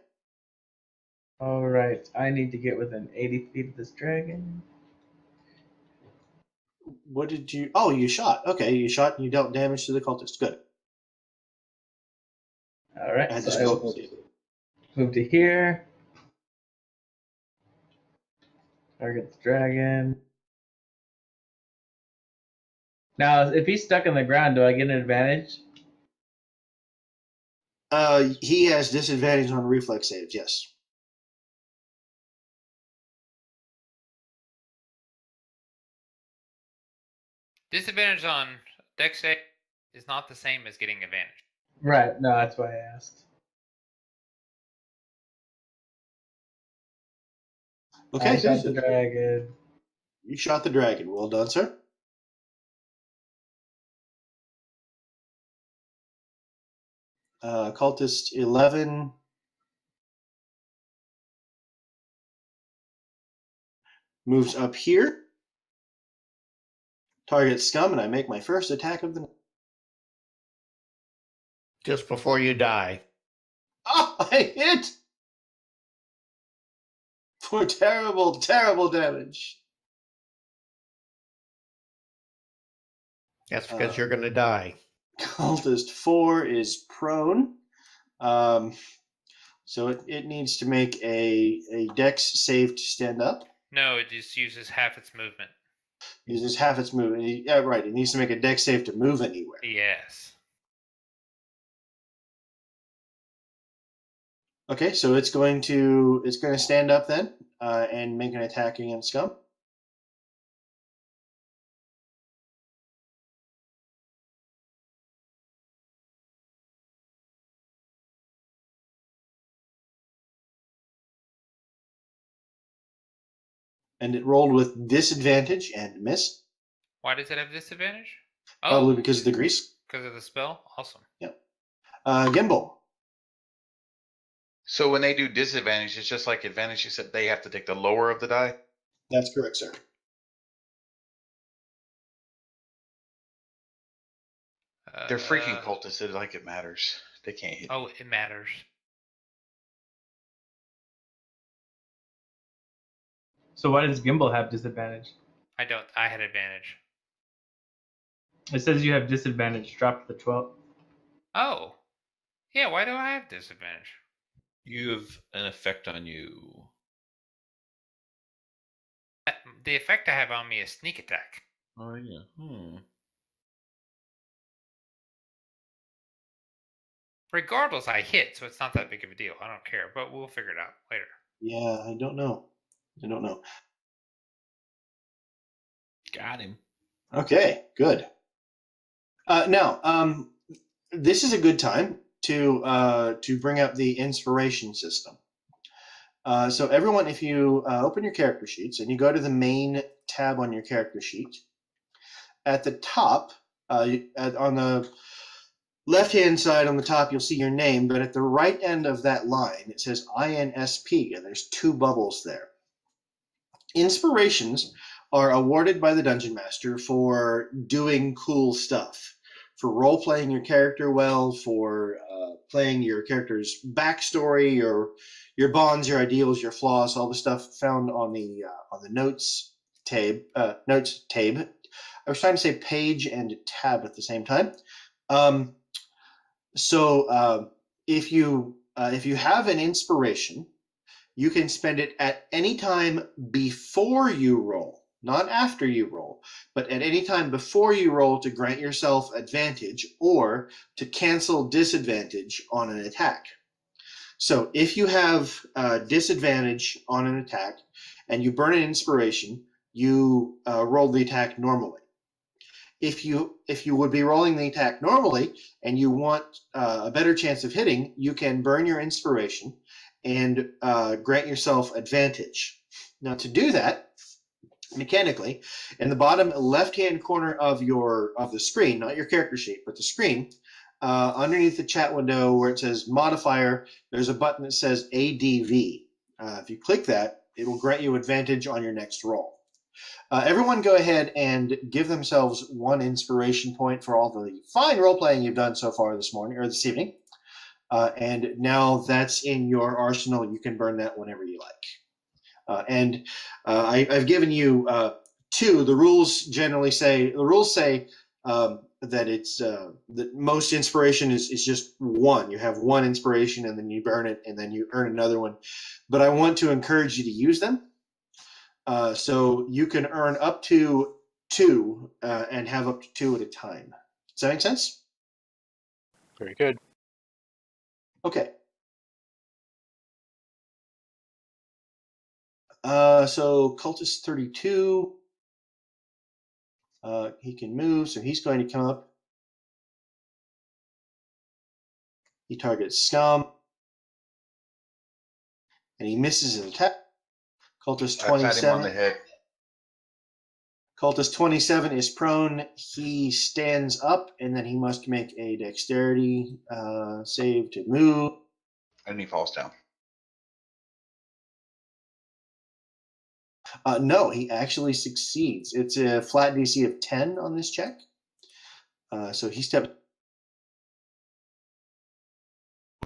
All right, I need to get within 80 feet of this dragon. What did you? Oh, you shot. Okay, you shot and you dealt damage to the cultist. Good. All right, I had to so I will scroll. move to here. Target the dragon. Now, if he's stuck in the ground, do I get an advantage? He has disadvantage on reflex saves. Yes. Disadvantage on dex save is not the same as getting advantage. Right. No, that's why I asked. Okay. I shot the dragon. You shot the dragon. Well done, sir. Cultist 11. Moves up here. Targets scum, and I make my first attack of the night. Just before you die. Oh, I hit! For terrible, terrible damage. That's because you're going to die. Cultist 4 is prone. So it needs to make a dex save to stand up. No, it just uses half its movement. Uses half its movement. Yeah, right. It needs to make a dex save to move anywhere. Yes. Okay, so it's going to stand up then and make an attack against scum. And it rolled with disadvantage and miss. Why does it have disadvantage? Probably because of the grease. Because of the spell? Awesome. Yep. Gimbal. So when they do disadvantage, it's just like advantage. You said they have to take the lower of the die. That's correct, sir. They're freaking cultists. It's like it matters. They can't hit. Oh, it matters. So why does Gimbal have disadvantage? I don't. I had advantage. It says you have disadvantage. Drop to the 12. Oh. Yeah, why do I have disadvantage? You have an effect on you. The effect I have on me is sneak attack. Oh, yeah. Regardless, I hit, so it's not that big of a deal. I don't care, but we'll figure it out later. Yeah, I don't know. Got him. Okay, good. Now, this is a good time to bring up the inspiration system. So everyone, if you open your character sheets and you go to the main tab on your character sheet, at the top, on the left-hand side on the top, you'll see your name, but at the right end of that line, it says INSP, and there's 2 bubbles there. Inspirations are awarded by the Dungeon Master for doing cool stuff, for role-playing your character well, for playing your character's backstory, your bonds, your ideals, your flaws, all the stuff found on the notes tab. Notes tab. I was trying to say page and tab at the same time. So if you have an inspiration, you can spend it at any time before you roll, not after you roll, but at any time before you roll to grant yourself advantage or to cancel disadvantage on an attack. So if you have disadvantage on an attack and you burn an inspiration, you roll the attack normally. If you would be rolling the attack normally and you want a better chance of hitting, you can burn your inspiration and grant yourself advantage. Now, to do that, mechanically, in the bottom left-hand corner of the screen, not your character sheet, but the screen, underneath the chat window where it says modifier, there's a button that says ADV. If you click that, it will grant you advantage on your next roll. Everyone go ahead and give themselves 1 inspiration point for all the fine role-playing you've done so far this morning or this evening. And now that's in your arsenal. You can burn that whenever you like. I've given you 2. The rules generally say that it's that most inspiration is just 1. You have 1 inspiration and then you burn it and then you earn another one. But I want to encourage you to use them. So you can earn up to 2 and have up to 2 at a time. Does that make sense? Very good. Okay. So Cultist 32, he can move, so he's going to come up. He targets Scum, and he misses an attack. Cultist I pat him on 27. the head. Cultist 27 is prone. He stands up, and then he must make a dexterity save to move. And he falls down. No, he actually succeeds. It's a flat DC of 10 on this check. So he steps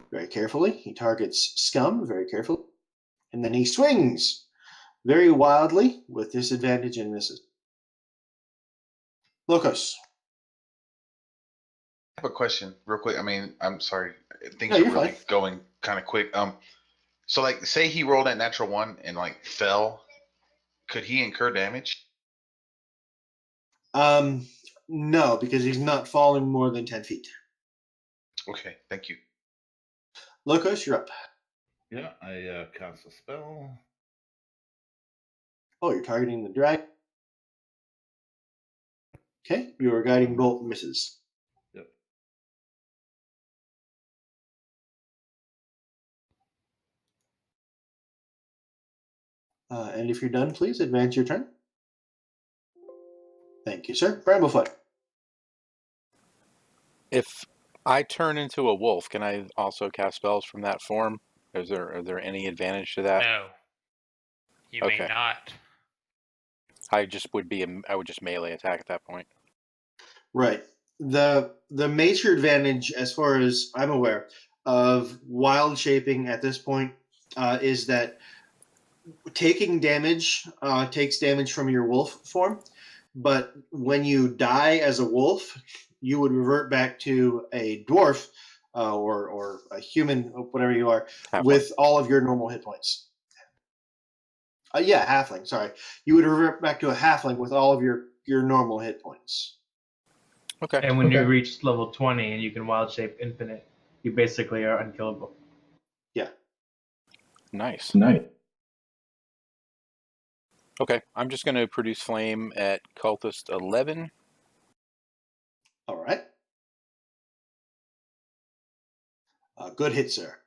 very carefully. He targets Scum very carefully. And then he swings very wildly with disadvantage and misses. Locos. I have a question real quick. I mean, I'm sorry. Things No, are you're really fine. going kind of quick. So like say he rolled that natural 1 and like fell, could he incur damage? No, because he's not falling more than 10 feet. Okay, thank you. Locos, you're up. Yeah, I cast a spell. Oh, you're targeting the dragon. Okay, your guiding bolt misses. Yep. And if you're done, please advance your turn. Thank you, sir. Bramblefoot. If I turn into a wolf, can I also cast spells from that form? Are there any advantage to that? No, you Okay. may not. I would just melee attack at that point. Right. The major advantage, as far as I'm aware, of wild shaping at this point is that taking damage takes damage from your wolf form, but when you die as a wolf, you would revert back to a dwarf or a human, whatever you are, Halfling. with all of your normal hit points. Yeah, halfling. Sorry, you would revert back to a halfling with all of your normal hit points. Okay. And when you reach level 20 and you can wild shape infinite, you basically are unkillable. Yeah. Nice. Okay, I'm just going to produce flame at Cultist 11. All right. Good hit, sir.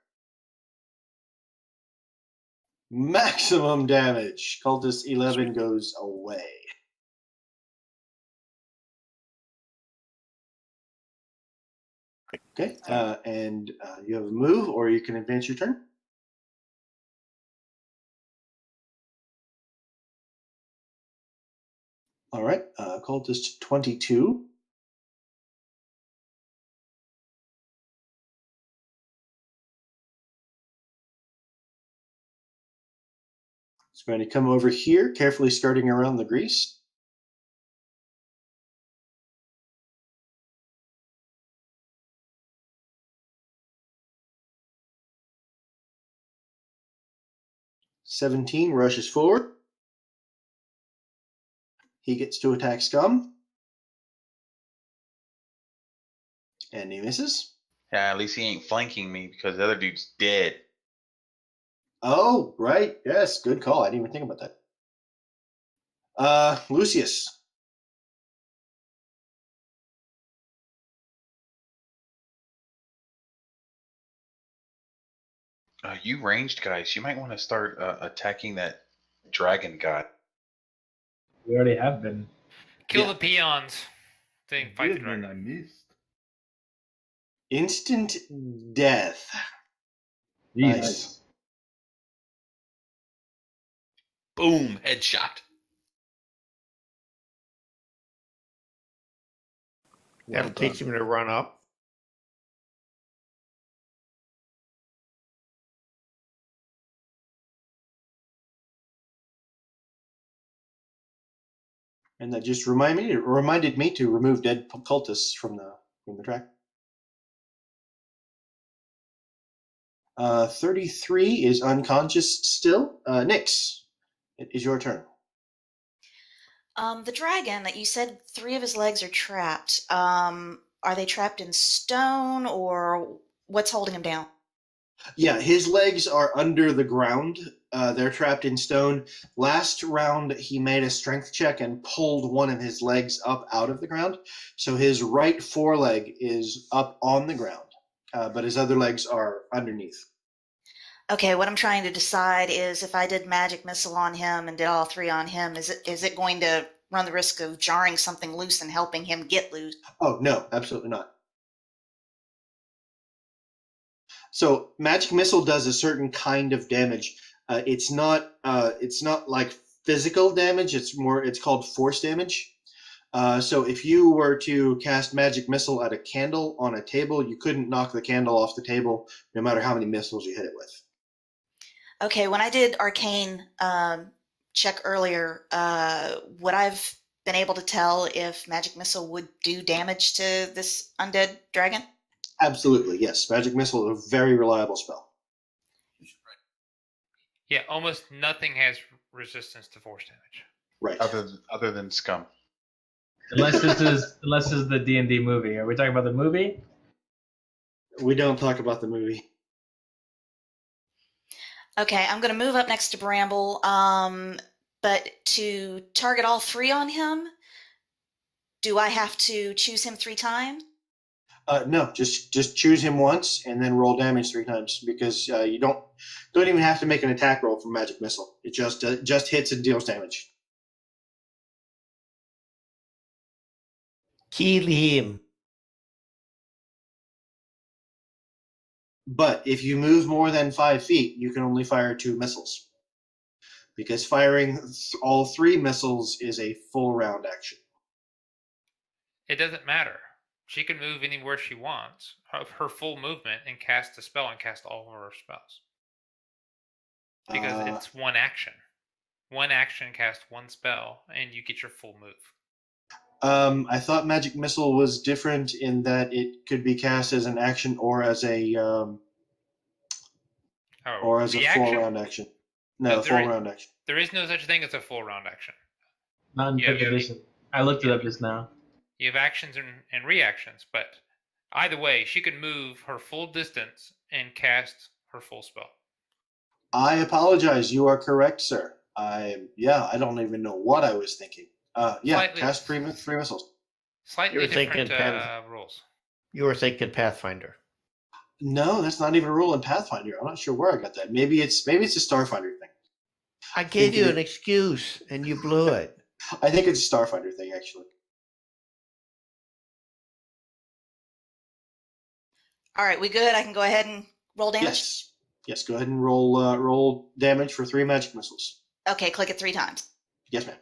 Maximum damage. Cultist 11 goes away. Okay, and you have a move, or you can advance your turn. All right, Cultist 22. It's going to come over here, carefully skirting around the grease. "17 rushes forward. He gets to attack Scum. And he misses. Yeah, at least he ain't flanking me because the other dude's dead. Oh, right. Yes, good call. I didn't even think about that. Lucius. You ranged guys, you might want to start attacking that dragon god. We already have been. Kill Yeah. the peons. Then fight the Did when dragon. I missed. Instant death. Jesus. Nice. Boom, headshot. That'll teach him to run up. And that just reminded me to remove dead cultists from the track. 33 is unconscious still. Nyx, it is your turn. The dragon that you said 3 of his legs are trapped. Are they trapped in stone, or what's holding him down? Yeah, his legs are under the ground. They're trapped in stone. Last round, he made a strength check and pulled one of his legs up out of the ground. So his right foreleg is up on the ground, but his other legs are underneath. Okay, what I'm trying to decide is if I did magic missile on him and did all 3 on him, is it going to run the risk of jarring something loose and helping him get loose? Oh, no, absolutely not. So magic missile does a certain kind of damage. It's not like physical damage. It's called force damage. So if you were to cast magic missile at a candle on a table, you couldn't knock the candle off the table no matter how many missiles you hit it with. Okay, when I did arcane check earlier, would I've been able to tell if magic missile would do damage to this undead dragon? Absolutely, yes. Magic missile is a very reliable spell. Yeah, almost nothing has resistance to force damage. Right. Other than Scum. Unless this is the D&D movie. Are we talking about the movie? We don't talk about the movie. Okay, I'm going to move up next to Bramble, but to target all 3 on him, do I have to choose him 3 times? No, just choose him once and then roll damage 3 times because you don't even have to make an attack roll for magic missile. It just hits and deals damage. Kill him. But if you move more than 5 feet, you can only fire 2 missiles. Because firing all 3 missiles is a full round action. It doesn't matter. She can move anywhere she wants of her full movement and cast a spell and cast all of her spells. Because it's one action. One action, cast one spell, and you get your full move. I thought magic missile was different in that it could be cast as an action or as a full round action. No, full round action. There is no such thing as a full round action. Not in 5th edition. I looked it up just now. You have actions and reactions, but either way, she can move her full distance and cast her full spell. I apologize. You are correct, sir. I don't even know what I was thinking. Cast 3 missiles. Slightly different rules. You were thinking Pathfinder. No, that's not even a rule in Pathfinder. I'm not sure where I got that. Maybe it's a Starfinder thing. I gave you an excuse, and you blew it. I think it's a Starfighter thing, actually. All right, we good? I can go ahead and roll damage? Yes. Yes, go ahead and roll damage for 3 magic missiles. Okay, click it 3 times. Yes, ma'am.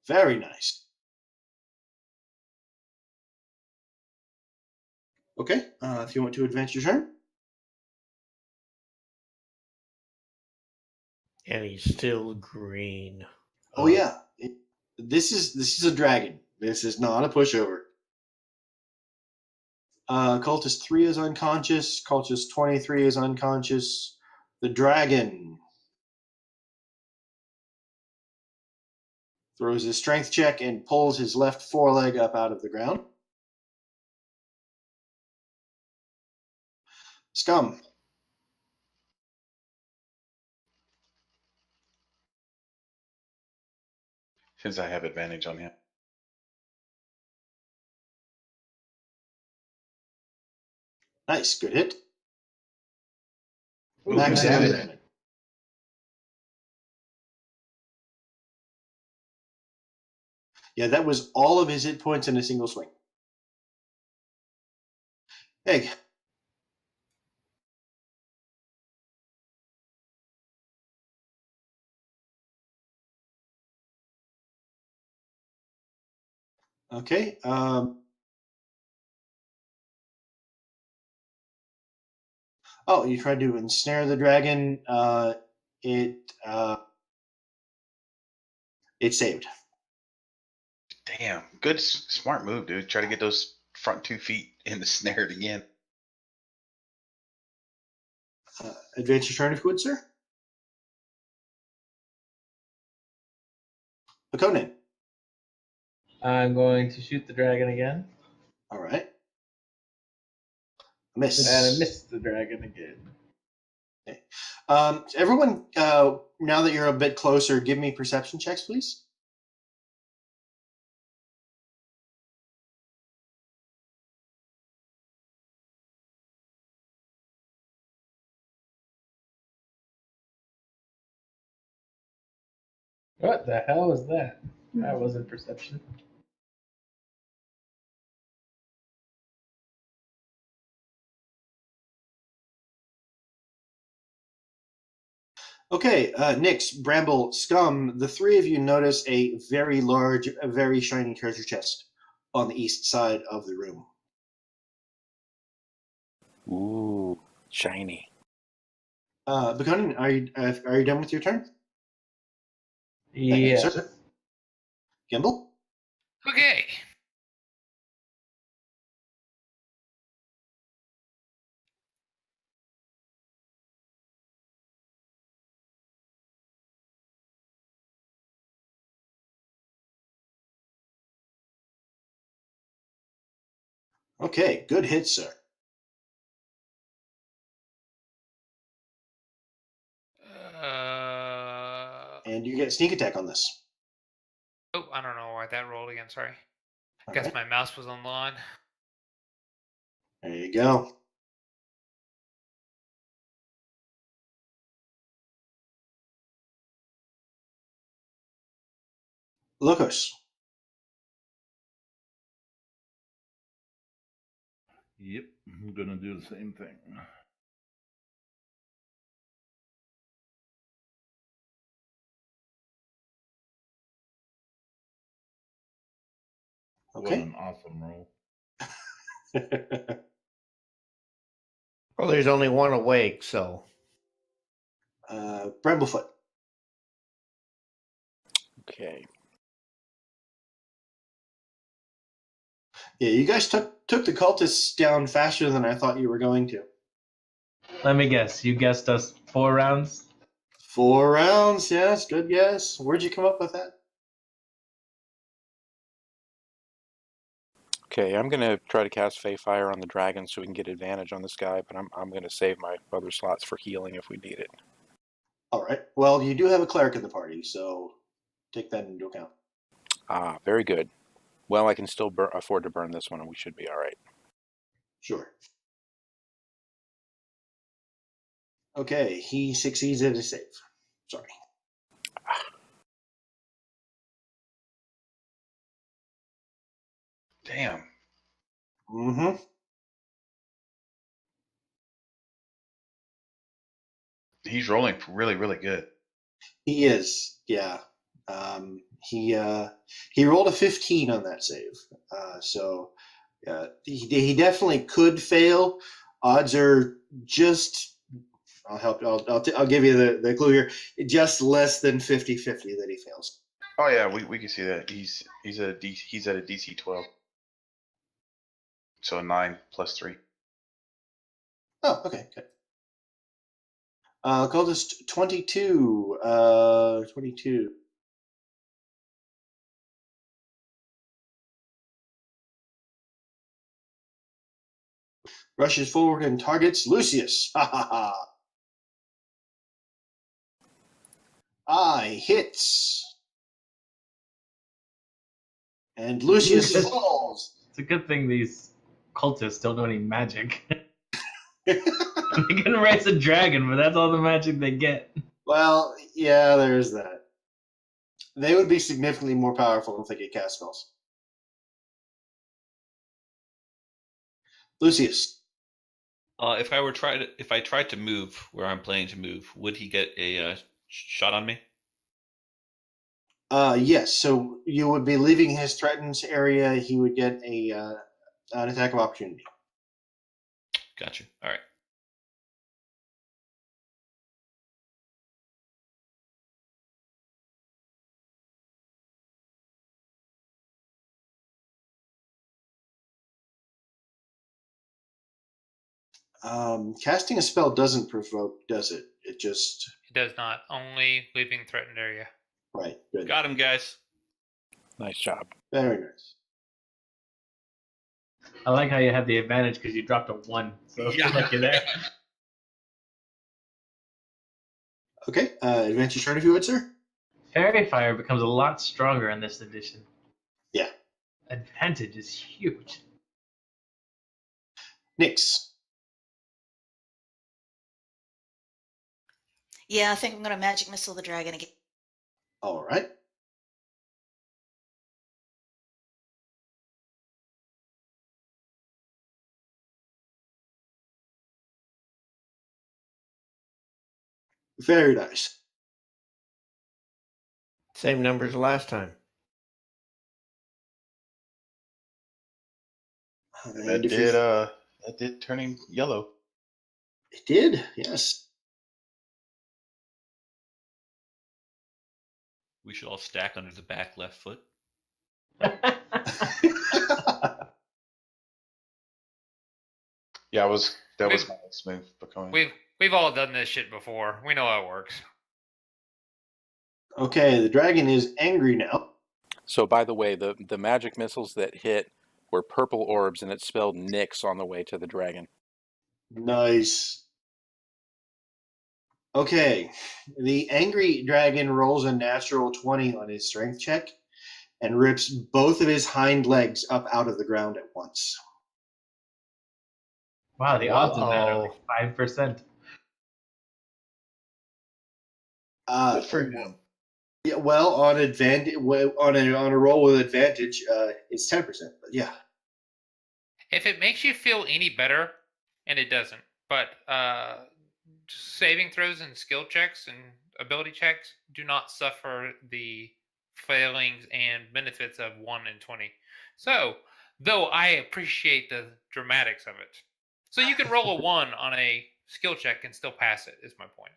Very nice. Okay, if you want to advance your turn. And he's still green. Oh yeah, this is a dragon. This is not a pushover. Cultist 3 is unconscious. Cultist 23 is unconscious. The dragon throws his strength check and pulls his left foreleg up out of the ground. Scum. Since I have advantage on him. Nice, good hit. Ooh, Max good damage. damage. Yeah, that was all of his hit points in a single swing. Egg. Okay. Oh, you tried to ensnare the dragon. It saved. Damn, good, smart move, dude. Try to get those front 2 feet in the snare again. Advance your turn if you would, sir. Conan. I'm going to shoot the dragon again. All right. Miss. And I missed the dragon again. Okay. Everyone, now that you're a bit closer, give me perception checks, please. What the hell was that? That wasn't perception. Okay, Nyx, Bramble, Scum, the 3 of you notice a very large, a very shiny treasure chest on the east side of the room. Ooh, shiny. Bakonin, are you done with your turn? Thank you, Yes. sir. Gimbal? Okay. Okay, good hit, sir. And you get sneak attack on this. Oh, I don't know why that rolled again. Sorry. I All guess right. my mouse was on lawn. There you go. Lucas. Yep, I'm gonna do the same thing. What Okay. an awesome roll. Well, there's only one awake, so. Bramblefoot. Okay. Yeah, you guys took the cultists down faster than I thought you were going to. Let me guess. You guessed us 4 rounds? 4 rounds, yes, good guess. Where'd you come up with that? Okay, I'm gonna try to cast Fey Fire on the dragon so we can get advantage on this guy, but I'm gonna save my other slots for healing if we need it. All right. Well, you do have a cleric in the party, so take that into account. Ah, very good. Well, I can still afford to burn this one, and we should be all right. Sure. Okay, he succeeds at a save. Sorry. Damn. Mm-hmm. He's rolling really, really good. He is, yeah. He rolled a 15 on that save, so he definitely could fail. Odds are just. I'll help. I'll give you the clue here. Just less than 50-50 that he fails. Oh yeah, we can see that. He's at a DC 12. So 9 plus 3. Oh, okay, good. Cultist 22. 22. Rushes forward and targets Lucius. Ha ha ha. Eye hits. And Lucius falls. It's a good thing these cultists don't know any magic. They can raise a dragon, but that's all the magic they get. Well, yeah, there's that. They would be significantly more powerful if they could cast spells. Lucius. If I tried to move where I'm planning to move, would he get a shot on me? Yes. So you would be leaving his threatened area. He would get an attack of opportunity. Gotcha. All right. Casting a spell doesn't provoke, does it? It just It does not. Only leaving threatened area. right. Good. Got him, guys. Nice job. Very nice. I like how you have the advantage because you dropped a 1. So Yeah. good luck you there. Okay. Adventure start if you would, sir. Fairy Fire becomes a lot stronger in this edition. Yeah. Advantage is huge. Nyx. Yeah, I think I'm going to magic missile the dragon again. All right. Very nice. Same number as last time. And if you- That did turning yellow. It did, yes. We should all stack under the back left foot. Yeah, that was my next move. Becoming. We've all done this shit before. We know how it works. Okay, the dragon is angry now. So, by the way, the magic missiles that hit were purple orbs, and it spelled Nyx on the way to the dragon. Nice. Okay, the angry dragon rolls a natural 20 on his strength check and rips both of his hind legs up out of the ground at once. Wow, the odds of that are Uh-oh. like 5%. Good for him. Yeah, well, on advantage, on a roll with advantage, it's 10%. But yeah, If it makes you feel any better, and it doesn't, but saving throws and skill checks and ability checks do not suffer the failings and benefits of 1 and 20. So, though I appreciate the dramatics of it. So you can roll a 1 on a skill check and still pass it, is my point.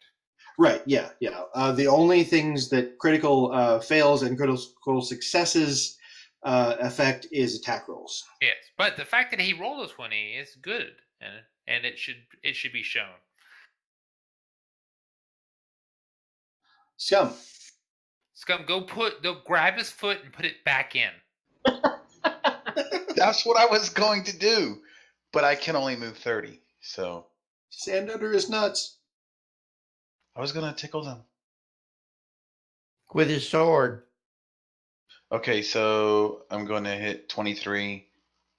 right. Yeah, yeah. The only things that critical fails and critical successes affect is attack rolls. Yes, but the fact that he rolled a 20 is good, and it should be shown. Scum. Scum, go grab his foot and put it back in. That's what I was going to do, but I can only move 30. So Sand under his nuts. I was gonna tickle them. With his sword. Okay, so I'm going to hit 23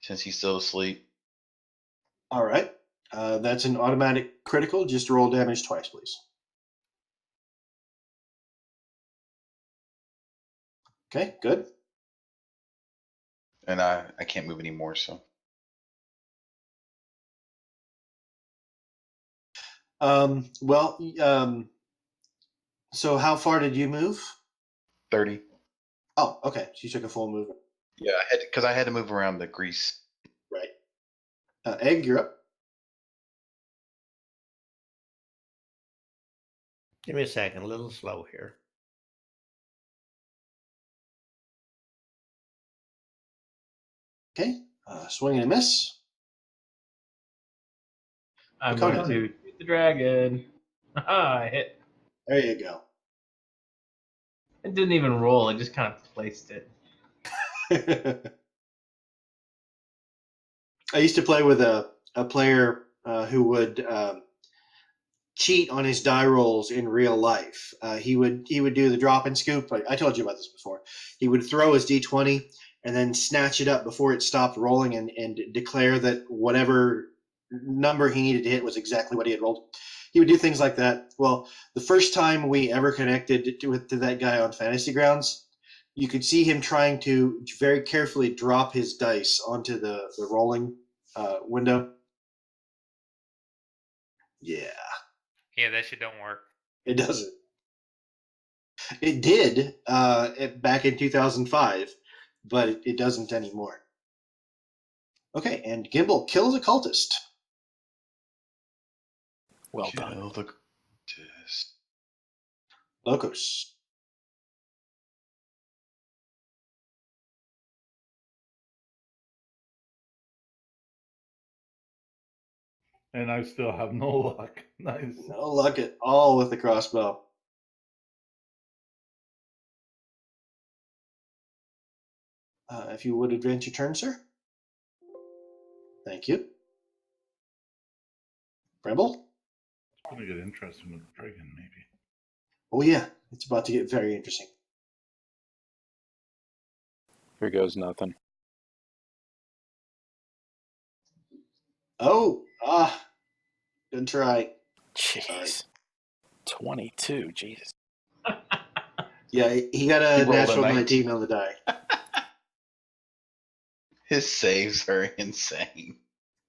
since he's still asleep. All right. That's an automatic critical. Just roll damage twice, please. Okay, good. And I can't move anymore, so. So how far did you move? 30. Oh, okay. So you took a full movement. Yeah, because I had to move around the grease. Right. Egg, you're up. Give me a second, a little slow here. Okay. Swing and a miss. I'm Dakota. going to shoot the dragon. Haha, I hit. There you go. It didn't even roll. I just kind of placed it. I used to play with a player who would cheat on his die rolls in real life. He would do the drop and scoop. I told you about this before. He would throw his d20 and then snatch it up before it stopped rolling and declare that whatever number he needed to hit was exactly what he had rolled. He would do things like that. Well, the first time we ever connected to that guy on Fantasy Grounds, you could see him trying to very carefully drop his dice onto the rolling window. Yeah. Yeah, that shit don't work. It doesn't. It did back in 2005, but it doesn't anymore. Okay, and Gimbal kills a cultist. Well done. Kill the cultist. Locos. And I still have no luck. Nice. No luck at all with the crossbow. If you would advance your turn, sir. Thank you. Bramble? It's gonna get interesting with the dragon, maybe. Oh yeah, it's about to get very interesting. Here goes nothing. Oh, good try. Jeez. 22, Jesus. Yeah, he got He a rolled a natural 19. 19 on the die. His saves are insane.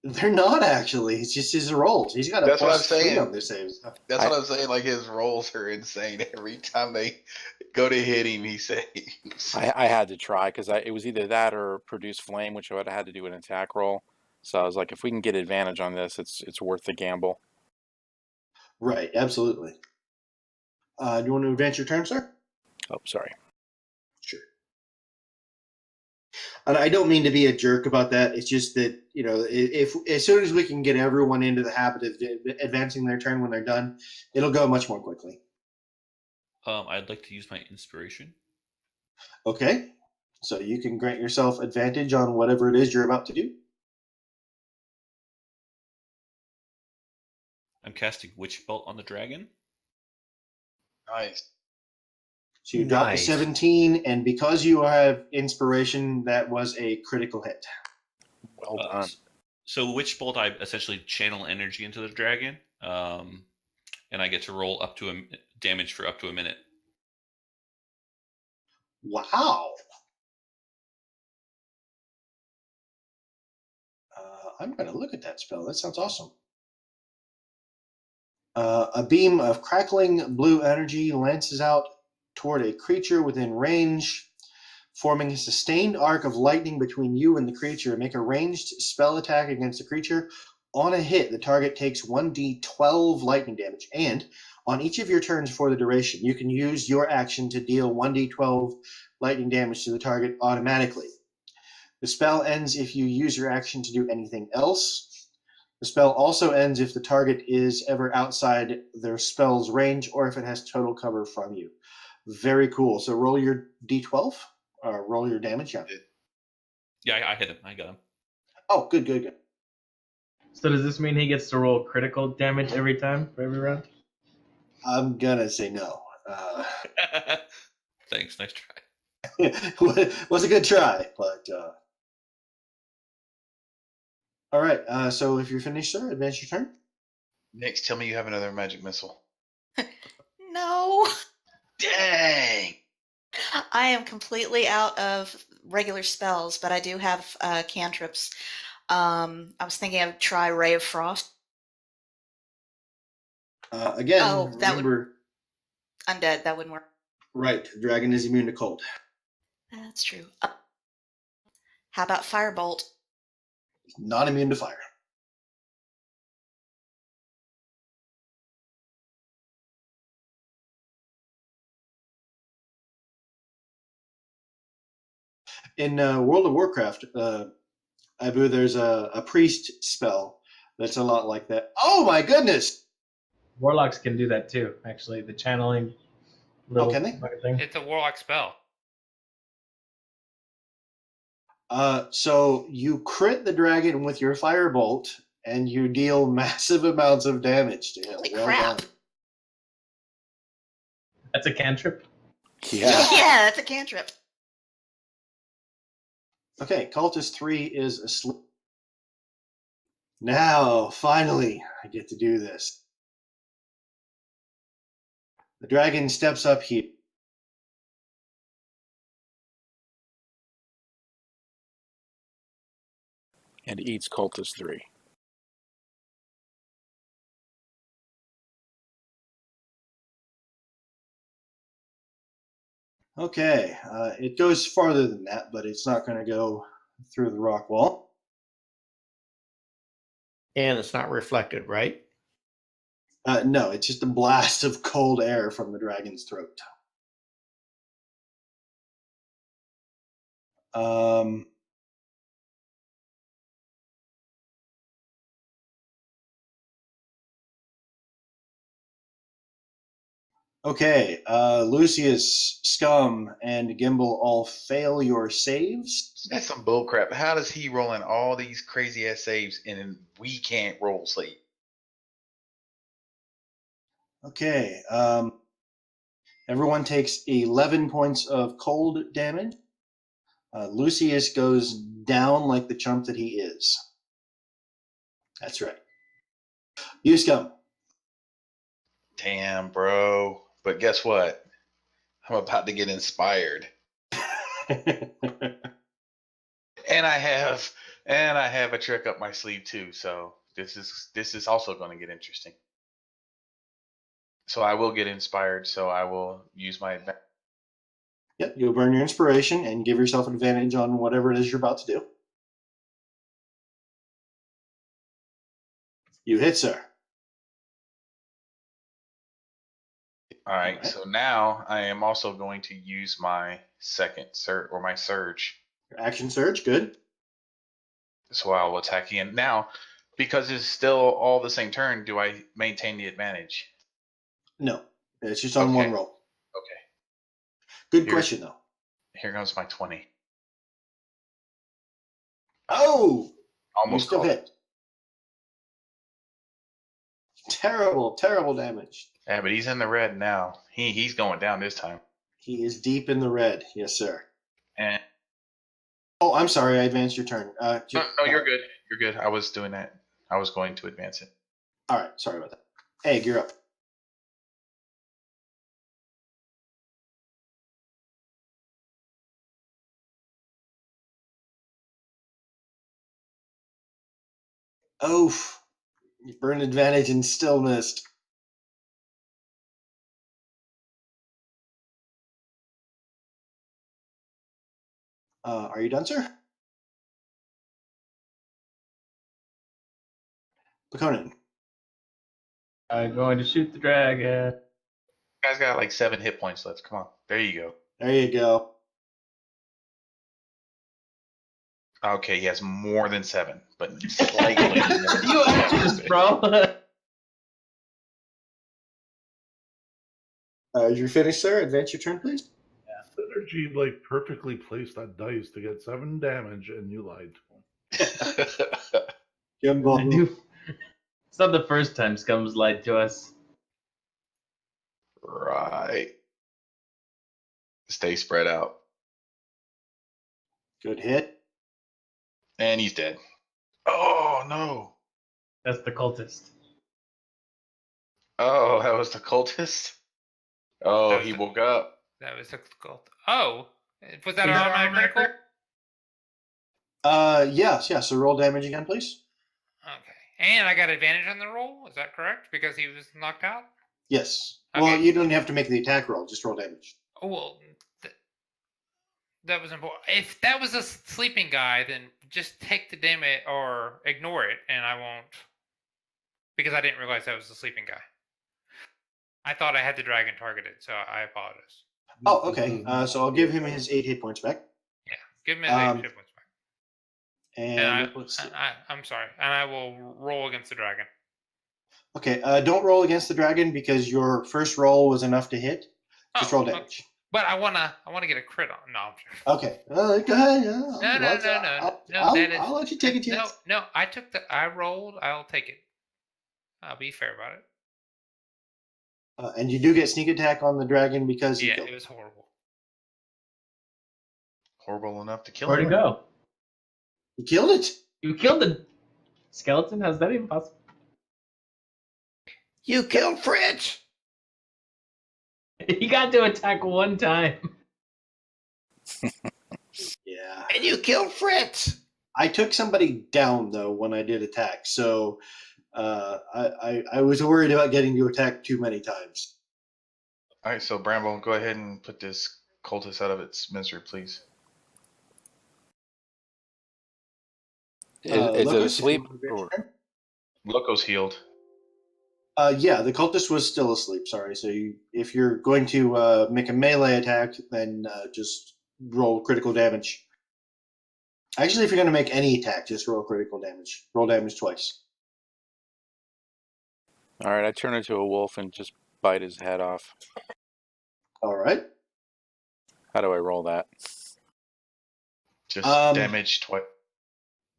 They're not actually. It's just his rolls. He's got a That's what I'm +3 saying. on their saves. That's what I'm saying. Like, his rolls are insane. Every time they go to hit him, he saves. I had to try because it was either that or produce flame, which I would have had to do an attack roll. So I was like, if we can get advantage on this, it's worth the gamble. Right, absolutely. Do you want to advance your turn, sir? Oh, sorry. Sure. And I don't mean to be a jerk about that. It's just that, if as soon as we can get everyone into the habit of advancing their turn when they're done, it'll go much more quickly. I'd like to use my inspiration. Okay. So you can grant yourself advantage on whatever it is you're about to do. I'm casting Witch Bolt on the dragon. Nice. So you drop to Nice. 17, and because you have inspiration, that was a critical hit. Well done. So Witch Bolt, I essentially channel energy into the dragon, and I get to roll up to damage for up to a minute. Wow. I'm going to look at that spell. That sounds awesome. A beam of crackling blue energy lances out toward a creature within range, forming a sustained arc of lightning between you and the creature. Make a ranged spell attack against the creature. On a hit, the target takes 1d12 lightning damage, and on each of your turns for the duration, you can use your action to deal 1d12 lightning damage to the target automatically. The spell ends if you use your action to do anything else. The spell also ends if the target is ever outside their spell's range or if it has total cover from you. Very cool. So roll your d12, or roll your damage. Yeah, I hit him. I got him. Oh, good. So does this mean he gets to roll critical damage every time for every round? I'm gonna say no. Thanks. Nice try. Was a good try, but All right. So if you're finished, sir, advance your turn. Next, tell me you have another magic missile. No. Dang! I am completely out of regular spells, but I do have cantrips. I was thinking I would try Ray of Frost. Again, Oh, that would- remember, Undead, that wouldn't work. right, the dragon is immune to cold. That's true. How about Firebolt? Not immune to fire. In World of Warcraft, Abu, there's a priest spell that's a lot like that. Oh my goodness! Warlocks can do that too, actually. The channeling little can they? thing. It's a warlock spell. So you crit the dragon with your firebolt, and you deal massive amounts of damage to him. Holy Well crap. done. That's a cantrip. Yeah. Yeah, that's a cantrip. Okay, Cultist 3 is asleep. Now, finally, I get to do this. The dragon steps up here. And eats Cultist 3. Okay, it goes farther than that, but it's not going to go through the rock wall. And it's not reflected, right? No, it's just a blast of cold air from the dragon's throat. Okay, Lucius, Scum, and Gimbal all fail your saves. That's some bullcrap. How does he rolling all these crazy ass saves and we can't roll save? Okay, everyone takes 11 points of cold damage. Lucius goes down like the chump that he is. That's right. You, Scum. Damn, bro. But guess what? I'm about to get inspired. And I have a trick up my sleeve too, so this is also going to get interesting. So I will get inspired, so I will use my advantage. Yep, you'll burn your inspiration and give yourself an advantage on whatever it is you're about to do. You hit, sir. All right, Alright. so now I am also going to use my second surge or my surge. Your action surge, good. So I'll attack again. Now, because it's still all the same turn, do I maintain the advantage? No, it's just on Okay. one roll. Okay. Good Here. question, though. Here comes my 20. Oh! Almost You still called it. hit. Terrible, terrible damage. Yeah, but he's in the red now. He's going down this time. He is deep in the red. Yes, sir. And Oh, I'm sorry. I advanced your turn. no, you're good. You're good. I was doing that. I was going to advance it. All right. Sorry about that. Egg, you're up. Oof. You burned advantage and still missed. Are you done, sir? Laconin. I'm going to shoot the dragon. Guy's got like 7 hit points left. Come on. There you go. There you go. Okay, he has more than 7, but slightly. You actress, bro. You're finished, sir. Advance your turn, please. Synergy like perfectly placed that dice to get 7 damage, and you lied to him. Gimbal. I do. It's not the first time Scum's lied to us. Right. Stay spread out. Good hit. And he's dead. Oh no! That's the cultist. Oh, that was the cultist. Oh, That was he the- woke up. That was difficult. Oh, was that an automatic critical? Yes. So roll damage again, please. Okay. And I got advantage on the roll. Is that correct? Because he was knocked out. Yes. Okay. Well, you don't have to make the attack roll. Just roll damage. Oh well, that was important. If that was a sleeping guy, then just take the damage or ignore it, and I won't. Because I didn't realize that was a sleeping guy. I thought I had the dragon targeted, so I apologize. Oh, okay. So I'll give him his 8 hit points back. Yeah, give him his 8 hit points back. And let's see. I'm sorry, and I will roll against the dragon. Okay, don't roll against the dragon because your first roll was enough to hit. Just roll damage. But I wanna get a crit on. No, I'm joking. Okay, go ahead. No. I'll let you take a chance. No. I rolled. I'll take it. I'll be fair about it. And you do get sneak attack on the dragon because it was horrible. Horrible enough to kill Where'd him. it go? You killed it. You killed the skeleton? How's that even possible? You killed Fritz! He got to attack one time. Yeah. And you killed Fritz! I took somebody down though when I did attack, so I was worried about getting you attacked too many times. All right, so Bramble, go ahead and put this cultist out of its misery, please. Is it Locos, asleep? if you want to Or, Loco's healed. Yeah, the cultist was still asleep. Sorry. So if you're going to make a melee attack, then just roll critical damage. Actually, if you're going to make any attack, just roll critical damage. Roll damage twice. all right, I turn into a wolf and just bite his head off. All right. How do I roll that? Just damage twice.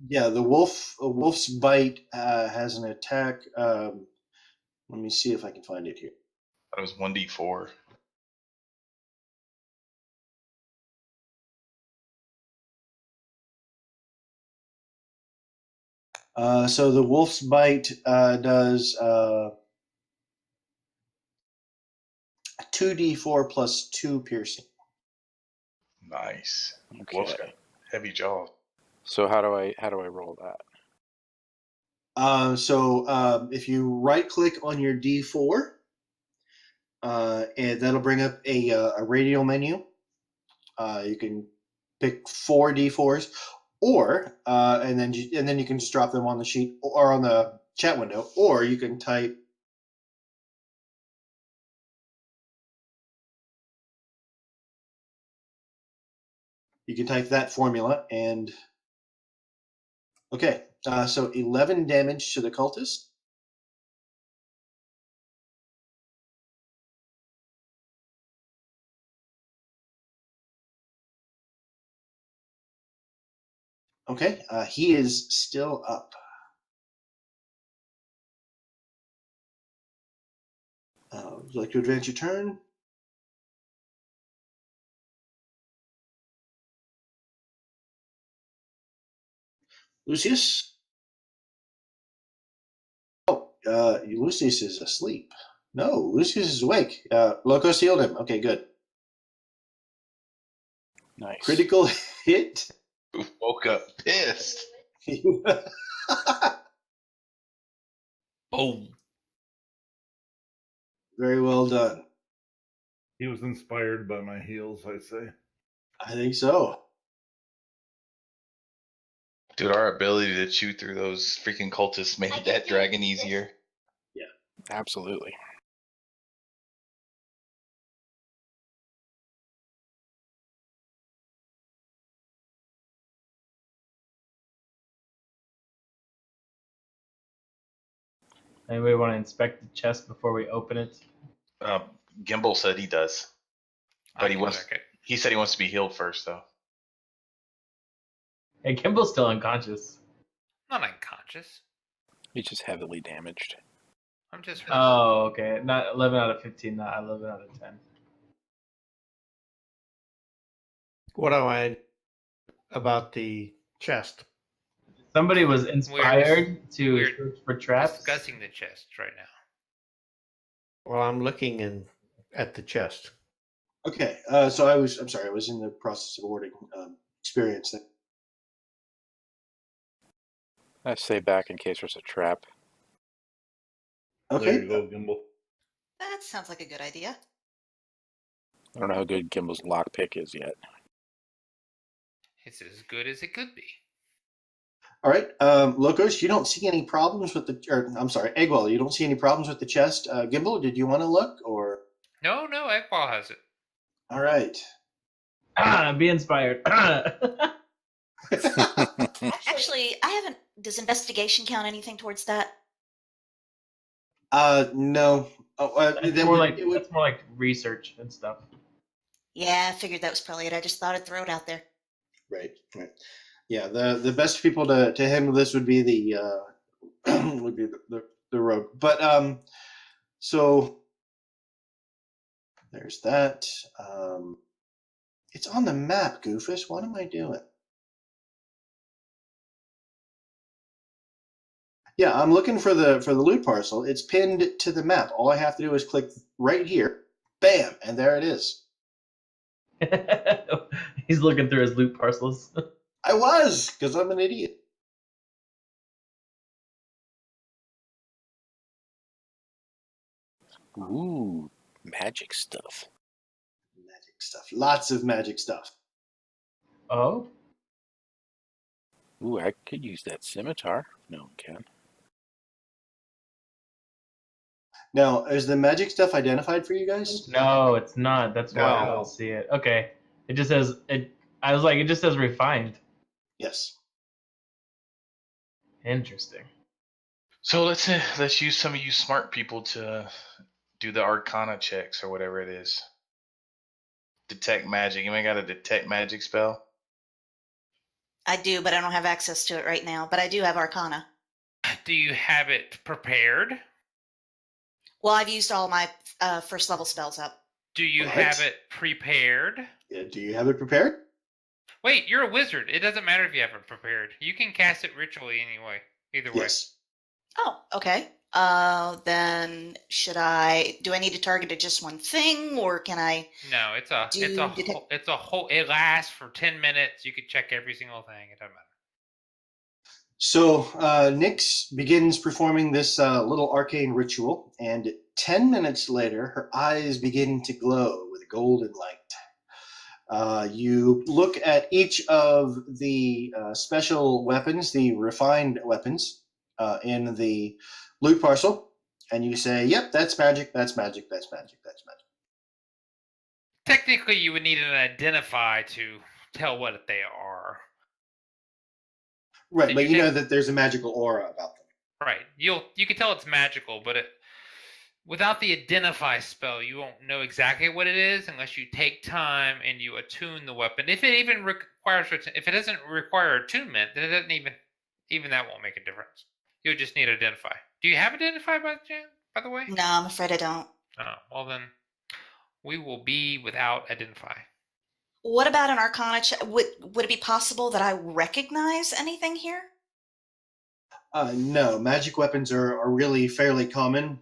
Yeah, a wolf's bite has an attack. Let me see if I can find it here. That was 1d4. So the wolf's bite does 2d4 plus 2 piercing. Nice. Okay. Wolf's got heavy jaws. So how do I roll that? So if you right click on your D4, and that'll bring up a radial menu. You can pick 4 D4s, or and then you can just drop them on the sheet or on the chat window, or you can type. You can type that formula and. Okay, so 11 damage to the cultist. Okay, he is still up. Would you like to advance your turn? Lucius? Oh, Lucius is asleep. No, Lucius is awake. Locos healed him. Okay, good. Nice. Critical hit. Woke up pissed. Boom. Very well done. He was inspired by my heals, I say. I think so. Dude, our ability to chew through those freaking cultists made that dragon easier. Absolutely. Anybody want to inspect the chest before we open it? Gimbal said he does. I But he can wants. check it. He said he wants to be healed first, though. Hey, Kimball's still unconscious. I'm not unconscious. He's just heavily damaged. I'm just. Oh, okay. Not 11 out of 15, not 11 out of 10. What do I about the chest? Somebody was inspired to we're search for traps. discussing the chest right now. Well, I'm looking at the chest. Okay, so I'm sorry, I was in the process of awarding experience there. I stay back in case there's a trap. Okay. There you go, Gimbal. That sounds like a good idea. I don't know how good Gimbal's lockpick is yet. It's as good as it could be. All right, Locos, you don't see any problems with I'm sorry, Eggwell, you don't see any problems with the chest. Gimbal, did you want to look, or? No, Eggwall has it. All right. Be inspired. Actually, I haven't. Does investigation count anything towards that? No. Oh, That's then more it would. like research and stuff. Yeah, I figured that was probably it. I just thought I'd throw it out there. Right. Yeah, the best people to handle this would be the rogue. But so there's that. It's on the map, Goofus. What am I doing? Yeah, I'm looking for the loot parcel. It's pinned to the map. All I have to do is click right here. Bam, and there it is. He's looking through his loot parcels. I was, because I'm an idiot. Ooh, magic stuff. Magic stuff. Lots of magic stuff. Oh? Ooh, I could use that scimitar. No one can. Now, is the magic stuff identified for you guys? No, it's not. That's why I No. don't see it. Okay. It just says it. I was like, it just says refined. Yes. Interesting. So let's use some of you smart people to do the Arcana checks or whatever it is. Detect magic. Anybody got a detect magic spell? I do, but I don't have access to it right now. But I do have Arcana. Do you have it prepared? Well, I've used all my first level spells up. Do you What? have it prepared? Yeah, do you have it prepared? Wait, you're a wizard. It doesn't matter if you have it prepared. You can cast it ritually anyway. Either way. Yes. Oh, okay. Then do I need to target just one thing, or can I? No, it's a whole. It lasts for 10 minutes. You can check every single thing. It doesn't matter. So Nyx begins performing this little arcane ritual, and 10 minutes later, her eyes begin to glow with a golden light. You look at each of the special weapons, the refined weapons, in the loot parcel, and you say, yep, that's magic, that's magic, that's magic, that's magic. Technically, you would need an identify to tell what they are. Right, Did but you you know take- that there's a magical aura about them. Right. You can tell it's magical, but without the identify spell, you won't know exactly what it is unless you take time and you attune the weapon. If it even requires, if it doesn't require attunement, then it doesn't even that won't make a difference. You'll just need identify. Do you have identify by the way? No, I'm afraid I don't. Oh, well then, we will be without identify. What about an Arcana check? Would it be possible that I recognize anything here? No, magic weapons are really fairly common,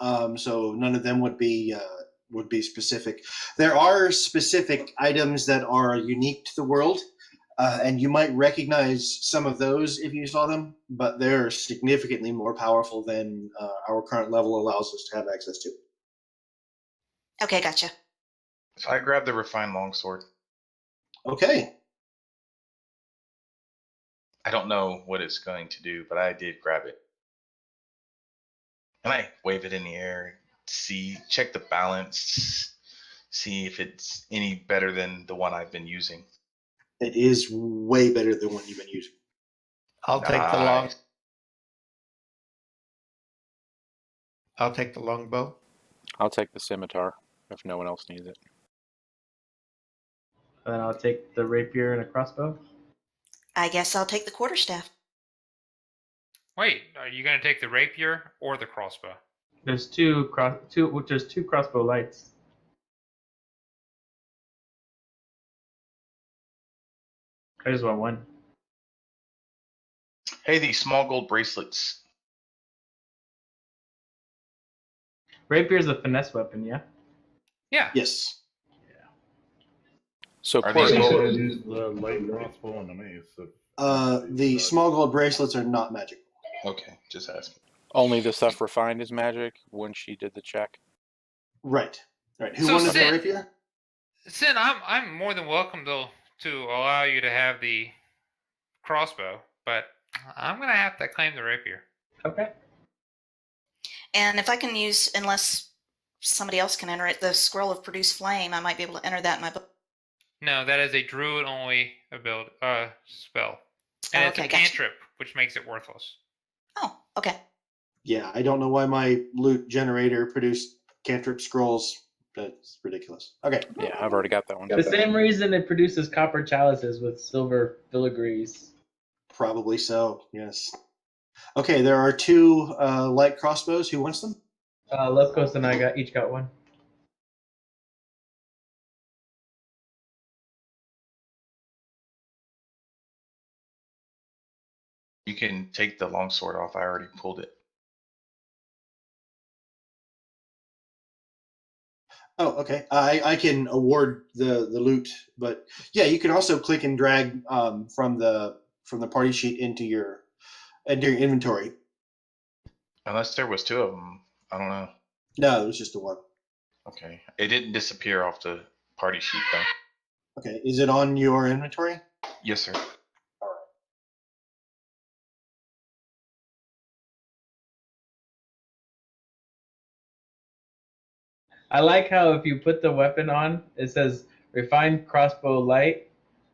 so none of them would be specific. There are specific items that are unique to the world, and you might recognize some of those if you saw them, but they're significantly more powerful than our current level allows us to have access to. Okay, gotcha. So I grabbed the refined longsword. Okay. I don't know what it's going to do, but I did grab it. And I wave it in the air, check the balance, see if it's any better than the one I've been using. It is way better than what you've been using. I'll take the longbow. I'll take the scimitar if no one else needs it. Then I'll take the rapier and a crossbow. I guess I'll take the quarterstaff. Wait, are you going to take the rapier or the crossbow? There's two crossbow lights. I just want one. Hey, these small gold bracelets. Rapier's a finesse weapon, yeah? Yeah. Yes. So Are Quirk, these You gold? can use the light crossbow and the mace. The small gold bracelets are not magical. Okay, just asking. only the stuff refined is magic when she did the check. Right. Right. Who So wanted the Sin, rapier? Sin, I'm more than welcome to allow you to have the crossbow, but I'm gonna have to claim the rapier. Okay. And if I can use, unless somebody else can enter it, the scroll of produce flame, I might be able to enter that in my book. No, that is a druid only spell, and Oh, it's okay, a gotcha. cantrip, which makes it worthless. Oh, okay. Yeah, I don't know why my loot generator produced cantrip scrolls. That's ridiculous. Okay. Yeah, I've already got that one. The same reason it produces copper chalices with silver filigrees. Probably so, yes. Okay, there are 2 light crossbows. Who wants them? Lefkos and I each got one. You can take the longsword off. I already pulled it. Oh, okay. I can award the loot, but yeah, you can also click and drag from the party sheet into your inventory. Unless there was 2 of them. I don't know. No, it was just the one. Okay. It didn't disappear off the party sheet, though. Okay, is it on your inventory? Yes, sir. I like how if you put the weapon on, it says refined crossbow light,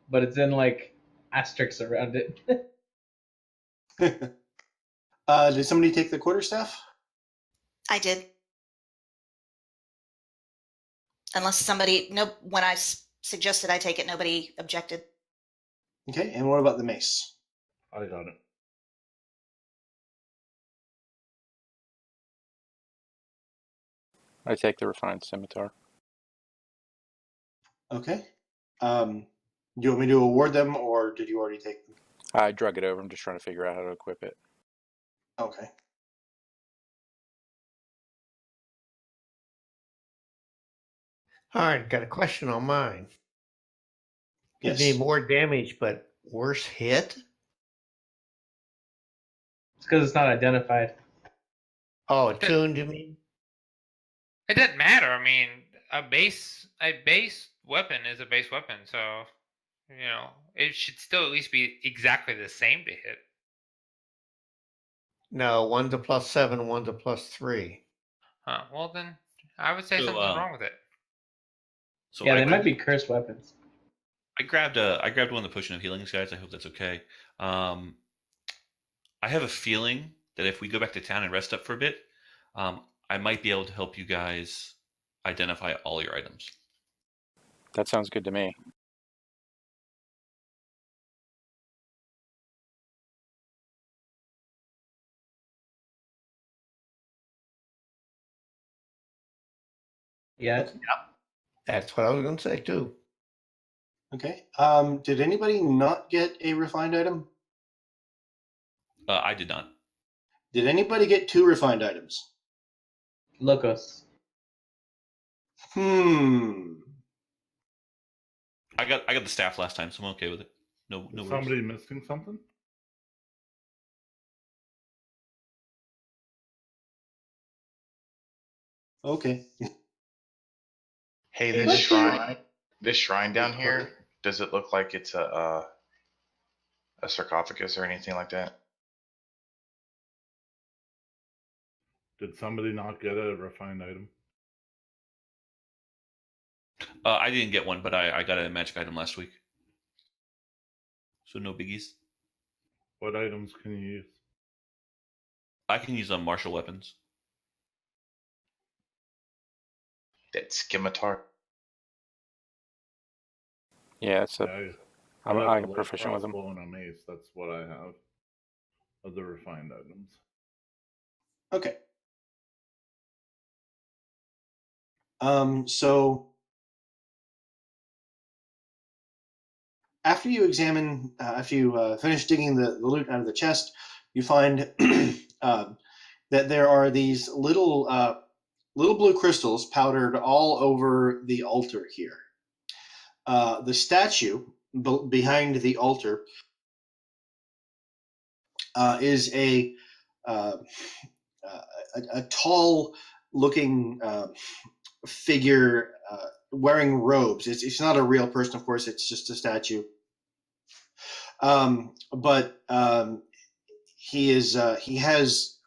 but it's in like asterisks around it. Did somebody take the quarterstaff? I did. Unless somebody, no, when I suggested I take it, nobody objected. Okay, and what about the mace? I got it. I take the refined scimitar. Okay. Do you want me to award them, or did you already take them? I drug it over. I'm just trying to figure out how to equip it. Okay. All right, got a question on mine. Yes. Gives me more damage, but worse hit? It's because it's not identified. Oh, attuned, you mean? It doesn't matter. I mean, a base weapon is a base weapon, so it should still at least be exactly the same to hit. No, one's a +7, one's a +3. Well, then I would say So, something's wrong with it. So Yeah, I they might grabbed, be cursed weapons. I grabbed one of the potion of healings, guys. I hope that's okay. I have a feeling that if we go back to town and rest up for a bit, I might be able to help you guys identify all your items. That sounds good to me. Yeah. That's what I was going to say, too. Okay. Did anybody not get a refined item? I did not. Did anybody get 2 refined items? Locos. Hmm. I got the staff last time, so I'm okay with it. No Is worries. somebody missing something? Okay. Hey, this shrine down here, does it look like it's a sarcophagus or anything like that? Did somebody not get a refined item? I didn't get one, but I got a magic item last week. So no biggies. What items can you use? I can use martial weapons. That scimitar. Yeah, it's a. Yeah, I'm got the light proficient with them. crossbow and a mace. That's what I have of the refined items. Okay. So after you examine, after you finish digging the loot out of the chest, you find that there are these little blue crystals powdered all over the altar here. The statue behind the altar is uh, a tall-looking figure wearing robes. It's not a real person, of course. It's just a statue. But he has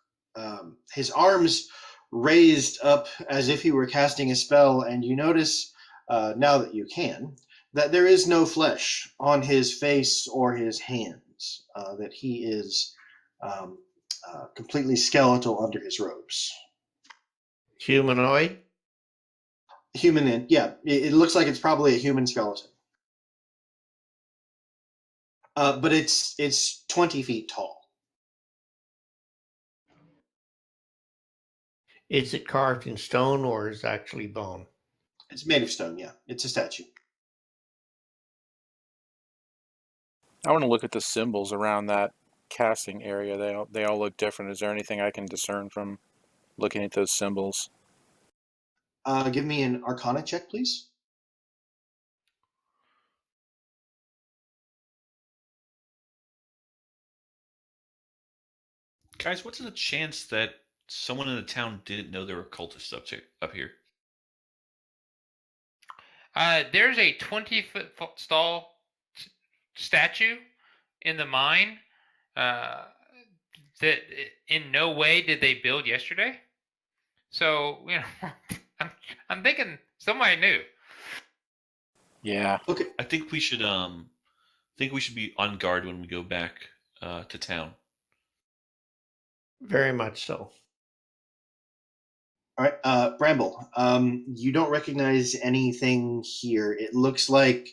his arms raised up as if he were casting a spell, and you notice now that you can that there is no flesh on his face or his hands. That he is completely skeletal under his robes. Humanoid? Human, yeah. It looks like it's probably a human skeleton. But it's 20 feet tall. Is it carved in stone or is it actually bone? It's made of stone, yeah. It's a statue. I want to look at the symbols around that casting area. They all look different. Is there anything I can discern from looking at those symbols? Give me an Arcana check, please. Guys, what's the chance that someone in the town didn't know there were cultists up here? There's a 20-foot tall statue in the mine that in no way did they build yesterday. So, I'm thinking somebody knew. Yeah. Okay. I think we should be on guard when we go back to town. Very much so. All right, Bramble. You don't recognize anything here. It looks like,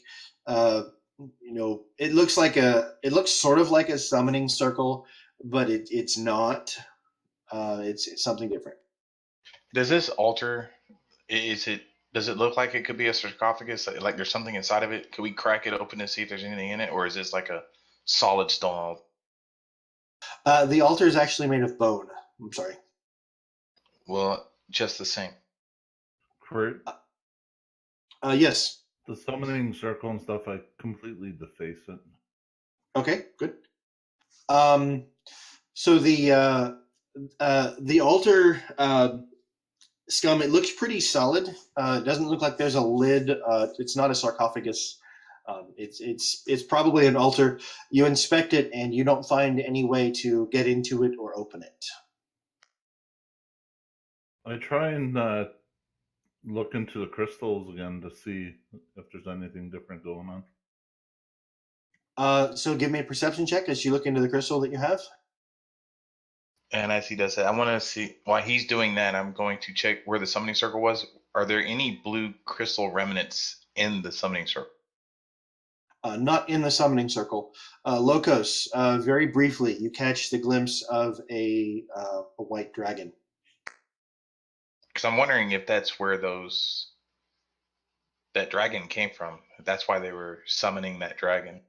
it looks sort of like a summoning circle, but it's not. It's something different. Does this altar? Does it look like it could be a sarcophagus? Like there's something inside of it? Could we crack it open to see if there's anything in it, or is this like a solid stone altar? The altar is actually made of bone. I'm sorry. Well, just the same. For Yes. the summoning circle and stuff, I completely deface it. Okay, good. So the altar scum, it looks pretty solid. It doesn't look like there's a lid. It's not a sarcophagus. It's probably an altar. You inspect it and you don't find any way to get into it or open it. I try and look into the crystals again to see if there's anything different going on. So give me a perception check as you look into the crystal that you have. And as he does that, I want to see, while he's doing that, I'm going to check where the summoning circle was. Are there any blue crystal remnants in the summoning circle? Not in the summoning circle. Locos, very briefly, you catch the glimpse of a white dragon. Because I'm wondering if that's where that dragon came from. That's why they were summoning that dragon.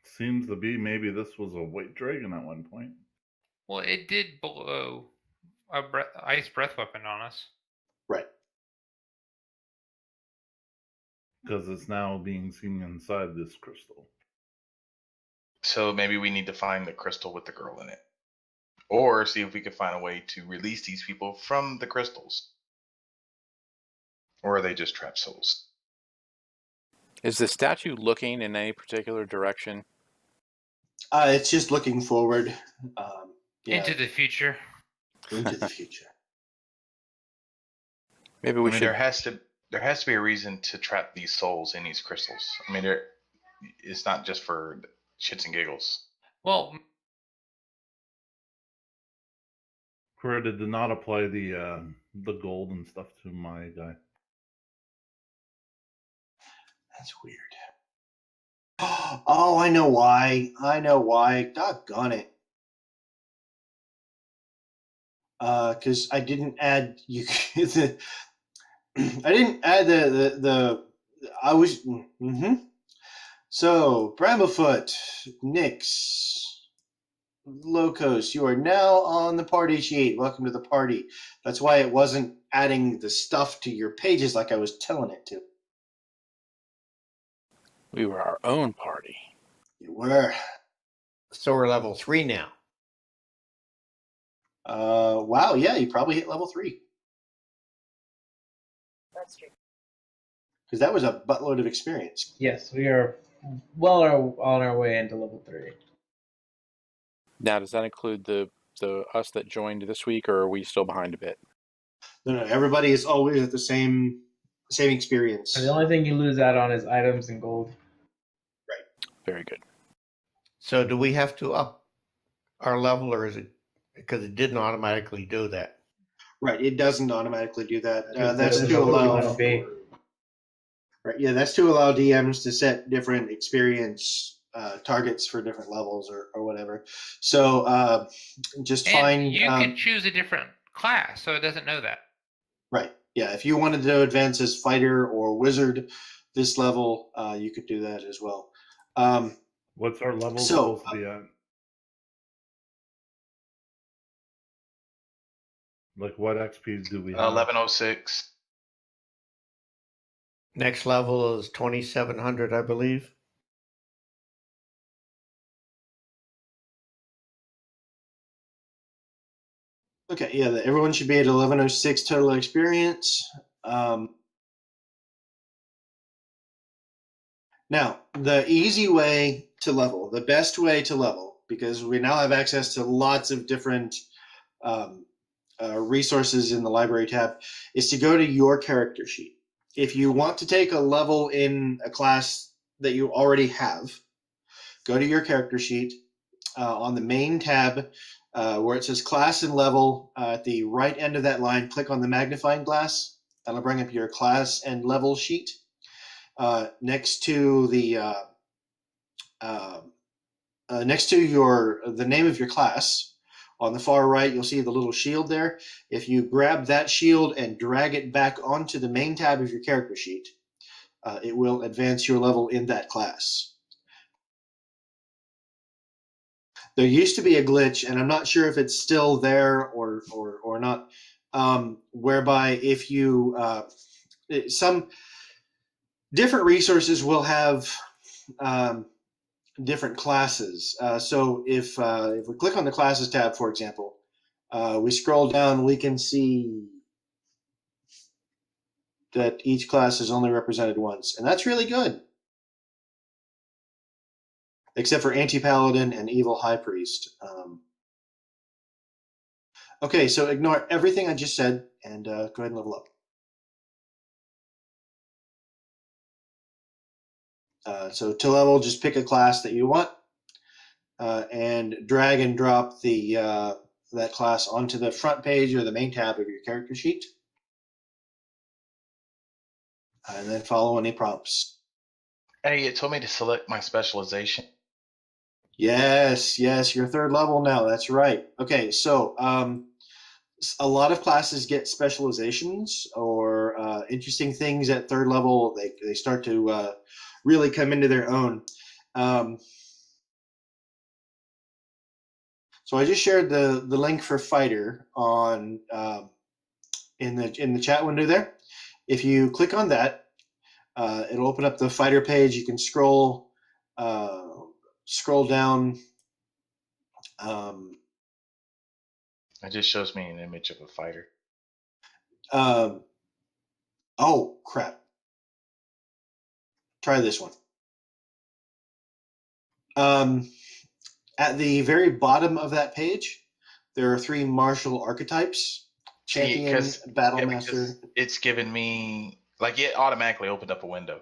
Seems to be maybe this was a white dragon at one point. Well, it did blow a ice breath weapon on us. Right. Because it's now being seen inside this crystal. So maybe we need to find the crystal with the girl in it. Or see if we can find a way to release these people from the crystals. Or are they just trapped souls? Is the statue looking in any particular direction? It's just looking forward. Into the future. Into the future. Maybe we should. There has to be a reason to trap these souls in these crystals. I mean, it's not just for shits and giggles. Well, Coretta did not apply the gold and stuff to my guy. That's weird. Oh, I know why. Doggone it. Because I didn't add you. I didn't add the. I was. So, Bramblefoot, Nyx, Locos, you are now on the party sheet. Welcome to the party. That's why it wasn't adding the stuff to your pages like I was telling it to. We were our own party. You were. So we're level 3 now. Wow, yeah, you probably hit level 3. That's true. Because that was a buttload of experience. Yes, we are well on our way into level 3. Now, does that include the us that joined this week, or are we still behind a bit? No, everybody is always at the same experience. And the only thing you lose out on is items and gold. Very good. So do we have to up our level, or is it because it didn't automatically do that? Right, it doesn't automatically do that. That's That's to what we allow. wanna be. Right, yeah, that's to allow DMs to set different experience targets for different levels or whatever. So just And find. you can choose a different class, so it doesn't know that. Right, yeah. If you wanted to advance as fighter or wizard this level, you could do that as well. What's our level So, supposed to be at? Like, what XP do we have? 1106. Next level is 2700, I believe. Okay, yeah, everyone should be at 1106 total experience. Now, the easy way to level, the best way to level, because we now have access to lots of different resources in the library tab, is to go to your character sheet. If you want to take a level in a class that you already have, go to your character sheet on the main tab where it says class and level. At the right end of that line, click on the magnifying glass. That'll bring up your class and level sheet. Next to the the name of your class, on the far right, you'll see the little shield there. If you grab that shield and drag it back onto the main tab of your character sheet, it will advance your level in that class. There used to be a glitch, and I'm not sure if it's still there or not, whereby if you some different resources will have different classes. So if we click on the classes tab, for example, we scroll down, we can see that each class is only represented once, and that's really good. Except for Anti-Paladin and Evil High Priest. Okay, so ignore everything I just said and go ahead and level up. So to level, just pick a class that you want and drag and drop that class onto the front page or the main tab of your character sheet. And then follow any prompts. Hey, it told me to select my specialization. Yes, you're third level now. That's right. Okay, so a lot of classes get specializations or interesting things at third level. They start to really come into their own. So I just shared the link for Fighter on in the chat window there. If you click on that, it'll open up the Fighter page. You can scroll down. It just shows me an image of a fighter. Oh crap! Try this one. At the very bottom of that page, there are 3 martial archetypes: champion, battle master. It's given me it automatically opened up a window.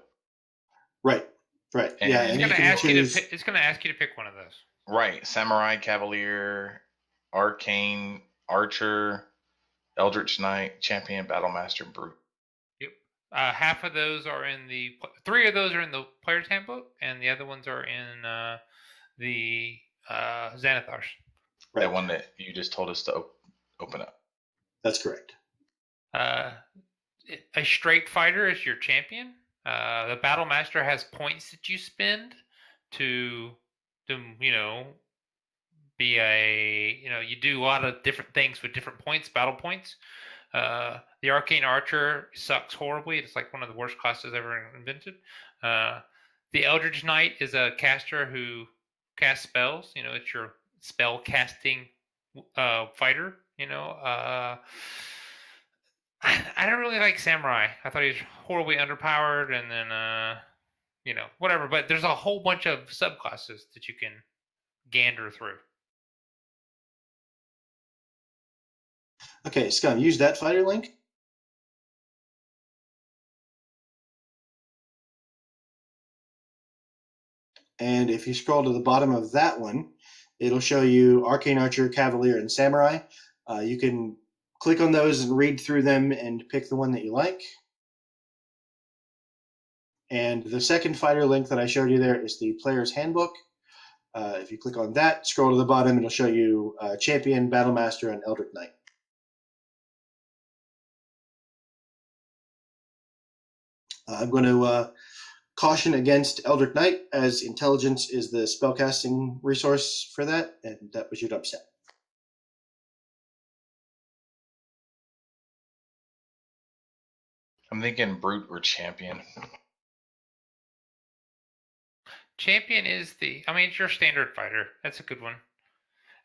Right. And yeah, It's and going you to can ask you choose. to. It's going to ask you to pick one of those. Right, samurai, cavalier, arcane, archer, eldritch knight, champion, battle master, brute. Yep. Half of those are in 3 of those are in the player's handbook, and the other ones are in the Xanathars. Right. That one that you just told us to open up. That's correct. A straight fighter is your champion. The Battle Master has points that you spend to be you do a lot of different things with different points, battle points. The Arcane Archer sucks horribly. It's like one of the worst classes ever invented. The Eldritch Knight is a caster who casts spells. It's your spell casting fighter. I don't really like Samurai. I thought he was horribly underpowered, and then whatever. But there's a whole bunch of subclasses that you can gander through. Okay, Scum, use that fighter link. And if you scroll to the bottom of that one, it'll show you Arcane Archer, Cavalier, and Samurai. You can click on those and read through them and pick the one that you like. And the second fighter link that I showed you there is the Player's Handbook. If you click on that, scroll to the bottom, it'll show you Champion, Battle Master, and Eldritch Knight. I'm going to caution against Eldritch Knight, as intelligence is the spellcasting resource for that, and that was your upset. I'm thinking brute or champion. Champion is it's your standard fighter. That's a good one.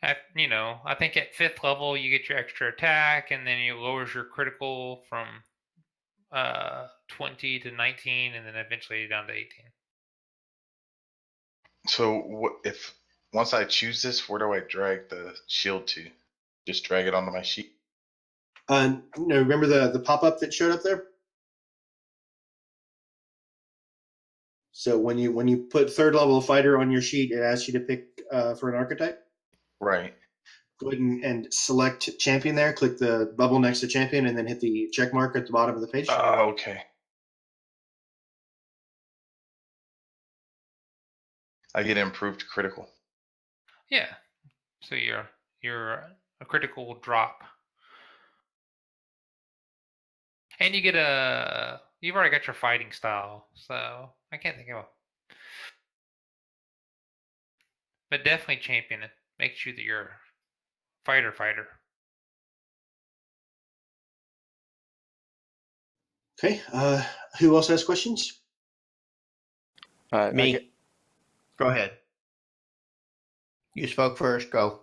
I think at 5th level you get your extra attack, and then it lowers your critical from 20 to 19, and then eventually down to 18. So what if once I choose this, where do I drag the shield to? Just drag it onto my sheet? Remember the pop-up that showed up there? So when you put 3rd level fighter on your sheet, it asks you to pick for an archetype. Right. Go ahead and select champion there. Click the bubble next to champion, and then hit the check mark at the bottom of the page. Okay. I get improved critical. Yeah. So you're a critical drop, and you get you've already got your fighting style. So I can't think of it, but definitely champion it. Make sure that you're fighter. Okay. Who else has questions? Me. Go ahead. You spoke first. Go.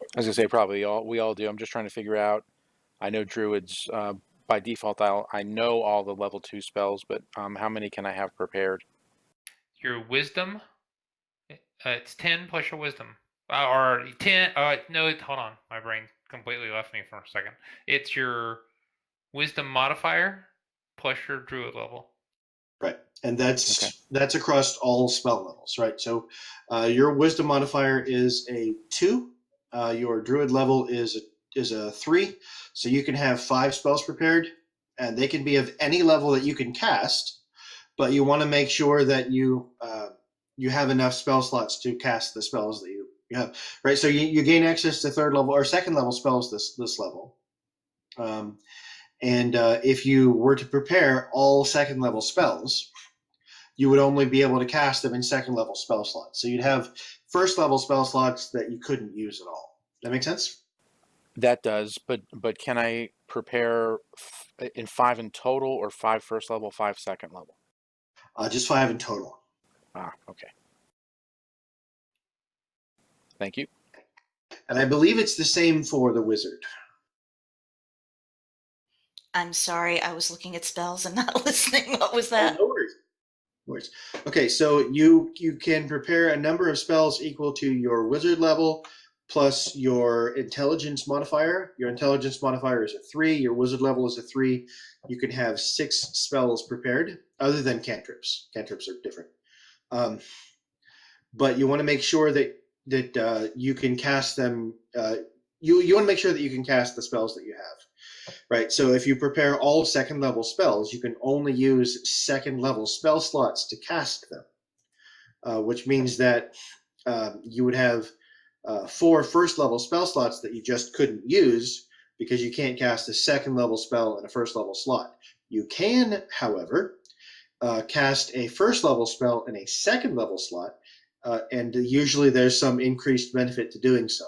I was gonna say probably we all do. I'm just trying to figure out. I know druids by default. I know all the level 2 spells, but how many can I have prepared? Your wisdom. It's 10 plus your wisdom, or 10. No, hold on. My brain completely left me for a second. It's your wisdom modifier plus your druid level. Right, and that's across all spell levels, right? So your wisdom modifier is a 2. Your druid level is a 3. So you can have 5 spells prepared, and they can be of any level that you can cast. But you want to make sure that you have enough spell slots to cast the spells that you have, right? So you gain access to 3rd level or 2nd level spells this level. And if you were to prepare all 2nd level spells, you would only be able to cast them in 2nd level spell slots. So you'd have 1st level spell slots that you couldn't use at all. That make sense? That does, but can I prepare in 5 in total, or 5 1st level, 5 2nd level? Just 5 in total. Okay. Thank you. And I believe it's the same for the wizard. I'm sorry, I was looking at spells and not listening. What was that? Oh, no worries. Okay, so you can prepare a number of spells equal to your wizard level plus your intelligence modifier. Your intelligence modifier is a 3. Your wizard level is a 3. You can have 6 spells prepared, other than cantrips. Cantrips are different. But you want to make sure that you can cast them. You want to make sure that you can cast the spells that you have, right? So if you prepare all 2nd level spells, you can only use 2nd level spell slots to cast them, which means that you would have 4 1st level spell slots that you just couldn't use because you can't cast a 2nd level spell in a 1st level slot. You can, however, cast a first level spell in a second level slot, and usually there's some increased benefit to doing so.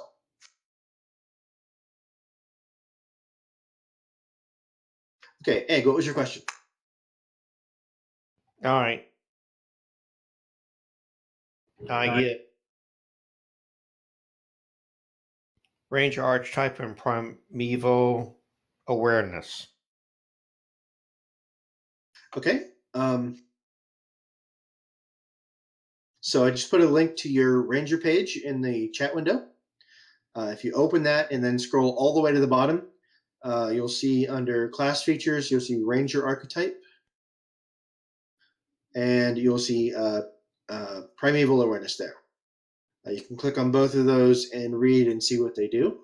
Okay, Egg, what was your question? All right. I get Ranger Archetype and Primeval Awareness. Okay. So I just put a link to your Ranger page in the chat window. If you open that and then scroll all the way to the bottom, you'll see under class features, you'll see Ranger Archetype, and you'll see Primeval Awareness there. You can click on both of those and read and see what they do.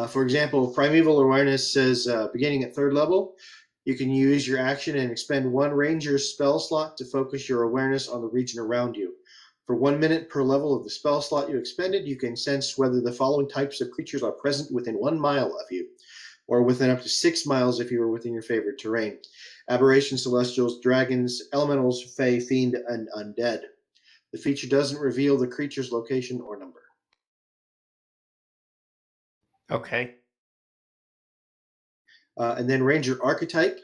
For example, Primeval Awareness says beginning at 3rd level, you can use your action and expend 1 Ranger spell slot to focus your awareness on the region around you. For 1 minute per level of the spell slot you expended, you can sense whether the following types of creatures are present within 1 mile of you, or within up to 6 miles if you are within your favored terrain. Aberrations, celestials, dragons, elementals, fae, fiend, and undead. The feature doesn't reveal the creature's location or number. Okay. And then Ranger Archetype.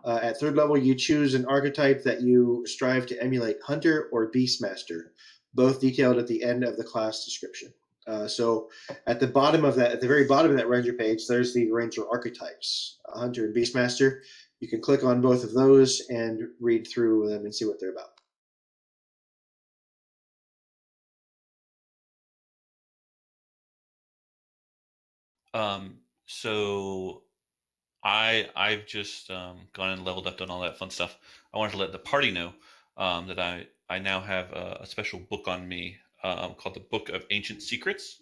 At 3rd level, you choose an archetype that you strive to emulate Hunter or Beastmaster, both detailed at the end of the class description. So at the very bottom of that Ranger page, there's the Ranger archetypes, Hunter and Beastmaster. You can click on both of those and read through them and see what they're about. So I've just gone and leveled up, done all that fun stuff. I wanted to let the party know that I now have a special book on me called the Book of Ancient Secrets,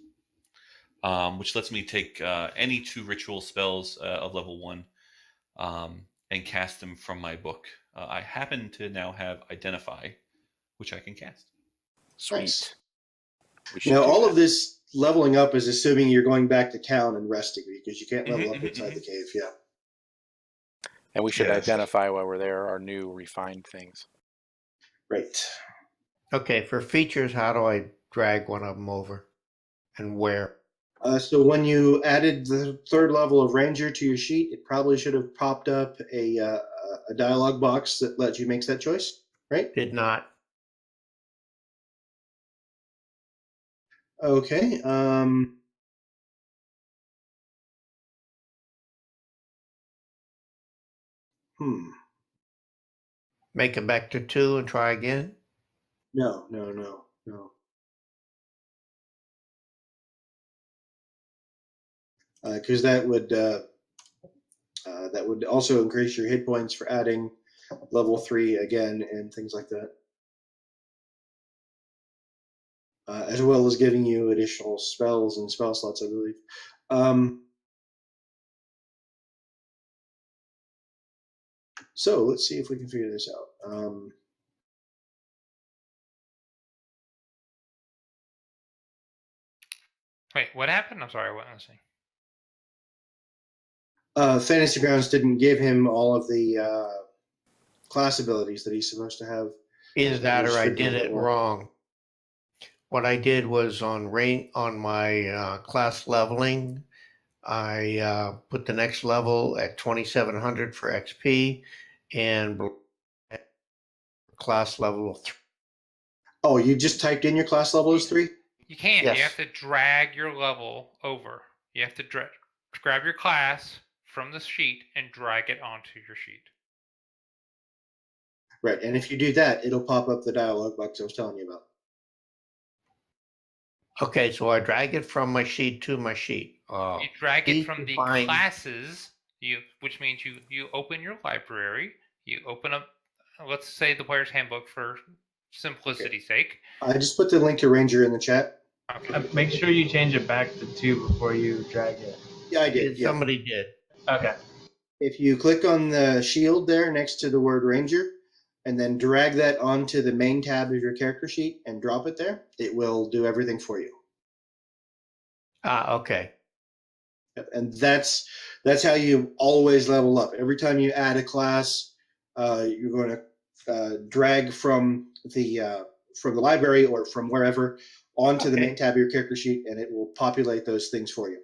which lets me take any 2 ritual spells of level 1 and cast them from my book. I happen to now have Identify, which I can cast. Sweet. Nice. We Now, do all that. of this leveling up is assuming you're going back to town and resting, because you can't level up inside the cave. Yeah. And we should Yes. identify while we're there our new refined things. Right. Okay, for features, how do I drag one of them over? And where? So when you added the 3rd level of Ranger to your sheet, it probably should have popped up a dialog box that lets you make that choice, right? Did not. Okay. Make it back to 2 and try again? No. Because that would also increase your hit points for adding level 3 again and things like that, as well as giving you additional spells and spell slots, I believe. So let's see if we can figure this out. Wait, what happened? I'm sorry, I wasn't listening. Fantasy Grounds didn't give him all of the class abilities that he's supposed to have. Either that or I did figured it it out. wrong. What I did was on my class leveling, I put the next level at 2700 for XP and class level 3. Oh, you just typed in your class level as 3? You can't. Yes. You have to drag your level over. You have to grab your class from the sheet and drag it onto your sheet. Right, and if you do that, it'll pop up the dialog box I was telling you about. Okay, so I drag it from my sheet to my sheet. You drag it from the define- classes, which means you open your library, you open up, let's say, the player's handbook for simplicity's sake. I just put the link to Ranger in the chat. Okay. Make sure you change it back to 2 before you drag it. Yeah, I did. Yeah. Somebody did. Okay. If you click on the shield there next to the word Ranger, and then drag that onto the main tab of your character sheet and drop it there, it will do everything for you. Okay. And that's That's how you always level up. Every time you add a class, you're going to drag from the library or from wherever onto the main tab of your character sheet, and it will populate those things for you.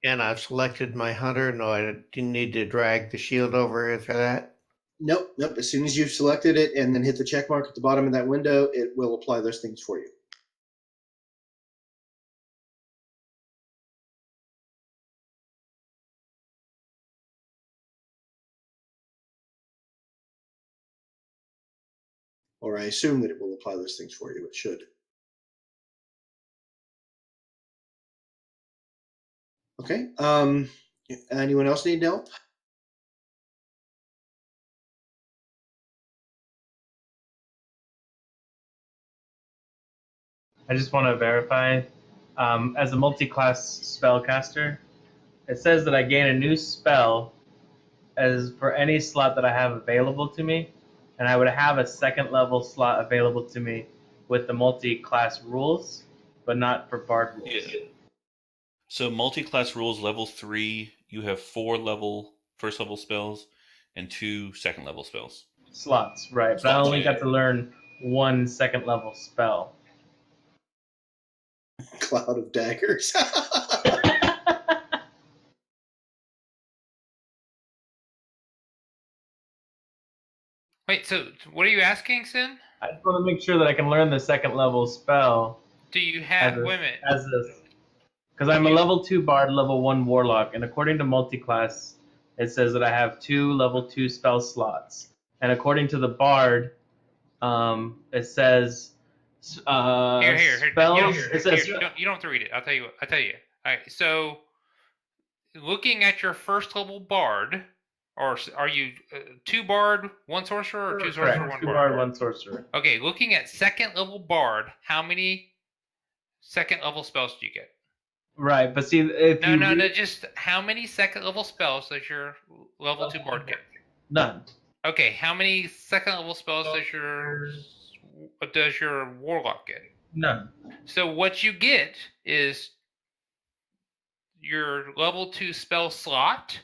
And I've selected my hunter. No, I didn't need to drag the shield over for that. Nope. As soon as you've selected it and then hit the check mark at the bottom of that window, it will apply those things for you. Or I assume that it will apply those things for you. It should. Okay. Anyone else need help? I just want to verify. As a multi-class spellcaster, it says that I gain a new spell as for any slot that I have available to me, and I would have a second level slot available to me with the multi-class rules, but not for Bard rules. Yeah. So multi-class rules level 3, you have 4 first level spells and 2 second level spells. Slots, right? But I only got to learn 1 second level spell. Cloud of daggers. Wait, so what are you asking, Sin? I just want to make sure that I can learn the second level spell. Do you have women? Because I'm a level 2 bard, level 1 warlock, and according to multiclass, it says that I have 2 level 2 spell slots. And according to the bard, it says Here. spells. It says you don't have to read it. I'll tell you. All right. So, looking at your first level bard, or are you 2 bard, 1 sorcerer, or 2 sorcerer, correct, 1 2 bard? bard, 1 sorcerer. Okay. Looking at second level bard, how many second level spells do you get? Right, but see, if no, just how many second level spells does your level 2 bard get? None. Okay, how many second level spells does your warlock get? None. So what you get is your level 2 spell slot,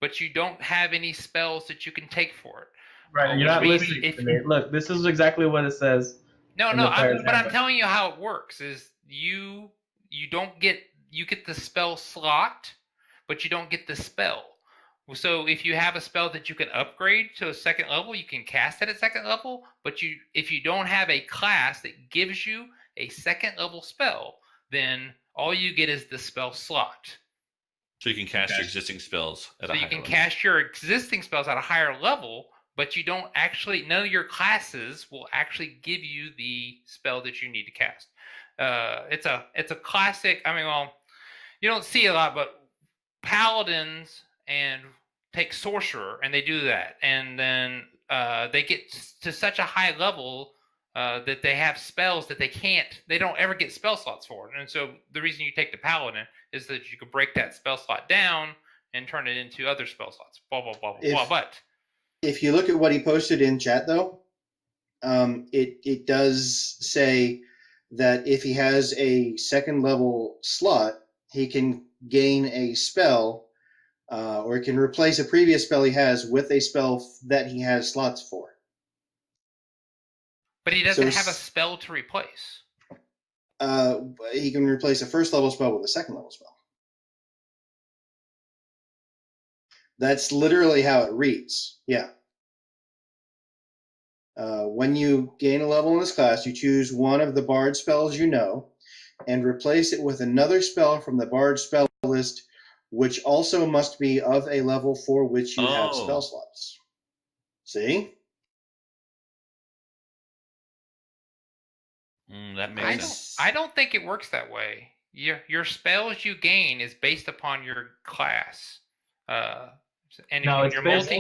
but you don't have any spells that you can take for it. Right, you're not listening to me. Look, this is exactly what it says. No, I'm telling you how it works. Is you don't get you get the spell slot, but you don't get the spell. So if you have a spell that you can upgrade to a second level, you can cast it at second level. But if you don't have a class that gives you a second level spell, then all you get is the spell slot. So you can cast your existing spells at a higher level. So you can cast your existing spells at a higher level, but you don't actually, none of your classes will actually give you the spell that you need to cast. It's a classic. I mean, well, you don't see a lot, but paladins and take sorcerer, and they do that, and then they get to such a high level that they have spells that they don't ever get spell slots for. And so the reason you take the paladin is that you can break that spell slot down and turn it into other spell slots. Blah blah blah blah blah. But if you look at what he posted in chat, though, it does say that if he has a second level slot, he can gain a spell, or he can replace a previous spell he has with a spell that he has slots for. But he doesn't have a spell to replace. He can replace a first level spell with a second level spell. That's literally how it reads. Yeah. When you gain a level in this class, you choose one of the bard spells you know and replace it with another spell from the bard spell list, which also must be of a level for which you have spell slots. See? That makes sense. I don't think it works that way. Your spells you gain is based upon your class. And no, it's based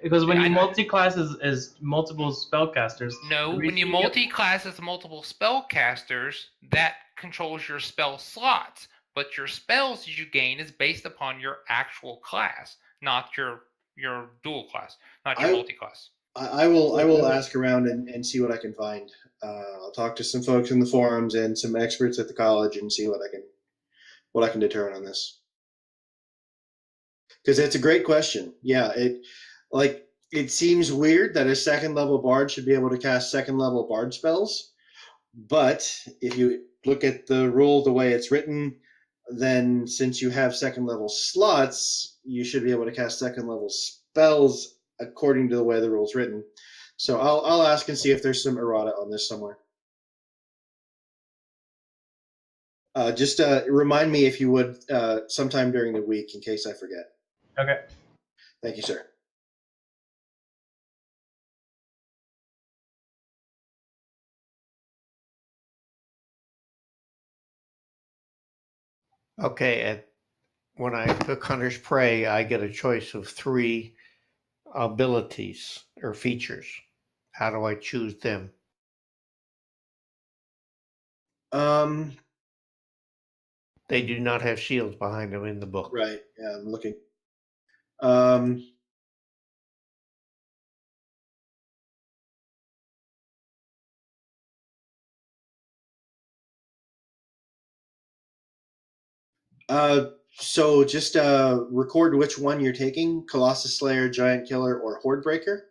because when you multi-class is multiple spellcasters. No, when you multi-class as multiple spellcasters, that controls your spell slots. But your spells you gain is based upon your actual class, not your dual class, not your multi-class. I will ask around and see what I can find. I'll talk to some folks in the forums and some experts at the college and see what I can determine on this. Because it's a great question. Yeah, it seems weird that a second level bard should be able to cast second level bard spells, but if you look at the rule the way it's written, then since you have second level slots, you should be able to cast second level spells according to the way the rule's written. So I'll ask and see if there's some errata on this somewhere. Just remind me if you would sometime during the week in case I forget. Okay. Thank you, sir. Okay, when I took Hunter's Prey, I get a choice of 3 abilities or features. How do I choose them? They do not have shields behind them in the book. Right. Yeah, I'm looking. So just record which one you're taking: Colossus Slayer, Giant Killer, or Horde Breaker.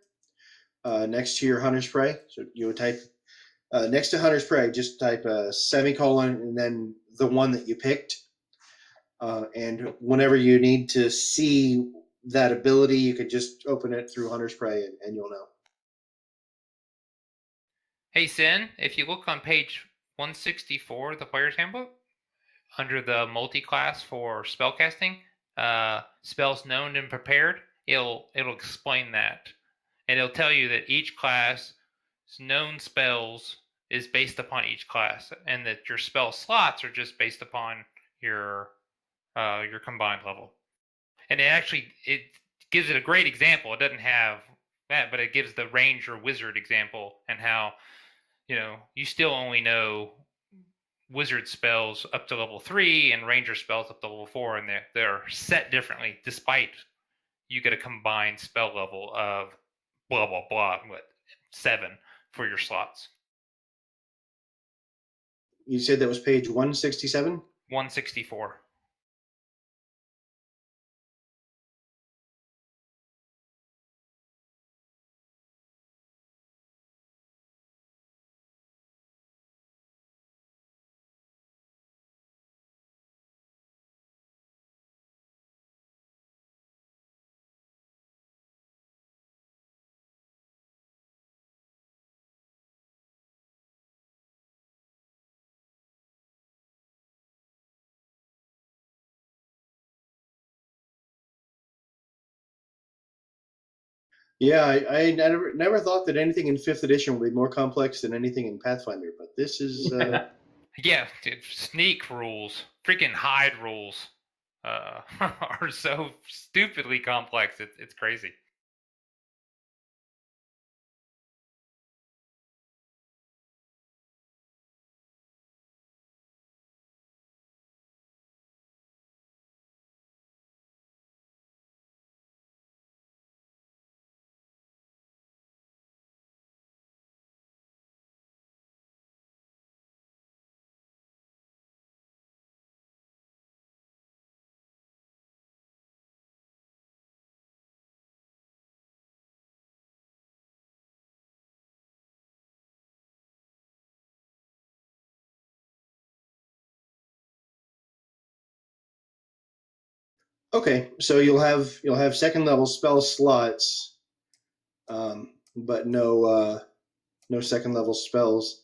Next to your Hunter's Prey, so you would type next to Hunter's Prey, just type a semicolon and then the one that you picked. And whenever you need to see that ability, you could just open it through Hunter's Prey and you'll know. Hey, Sin, if you look on page 164 of the Player's Handbook, under the multi-class for spellcasting, spells known and prepared, it'll explain that. And it'll tell you that each class known spells is based upon each class, and that your spell slots are just based upon your combined level. And it gives it a great example. It doesn't have that, but it gives the ranger wizard example and how you still only know wizard spells up to level 3 and ranger spells up to level 4, and they're set differently despite you get a combined spell level of blah blah blah 7 for your slots. You said that was page 167? 164. Yeah, I never thought that anything in 5th edition would be more complex than anything in Pathfinder, but this is... Yeah, dude, sneak rules, freaking hide rules are so stupidly complex. It's crazy. Okay, so you'll have second level spell slots, but no second level spells.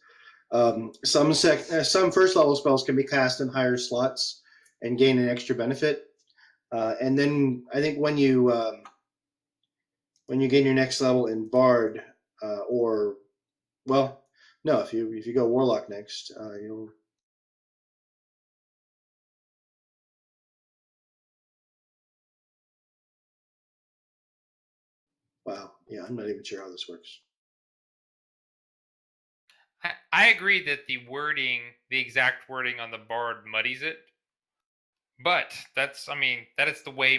Some first level spells can be cast in higher slots and gain an extra benefit. And then I think when you gain your next level in Bard, if you go Warlock next, you'll. Wow, yeah, I'm not even sure how this works. I agree that the exact wording on the Bard muddies it, but that is the way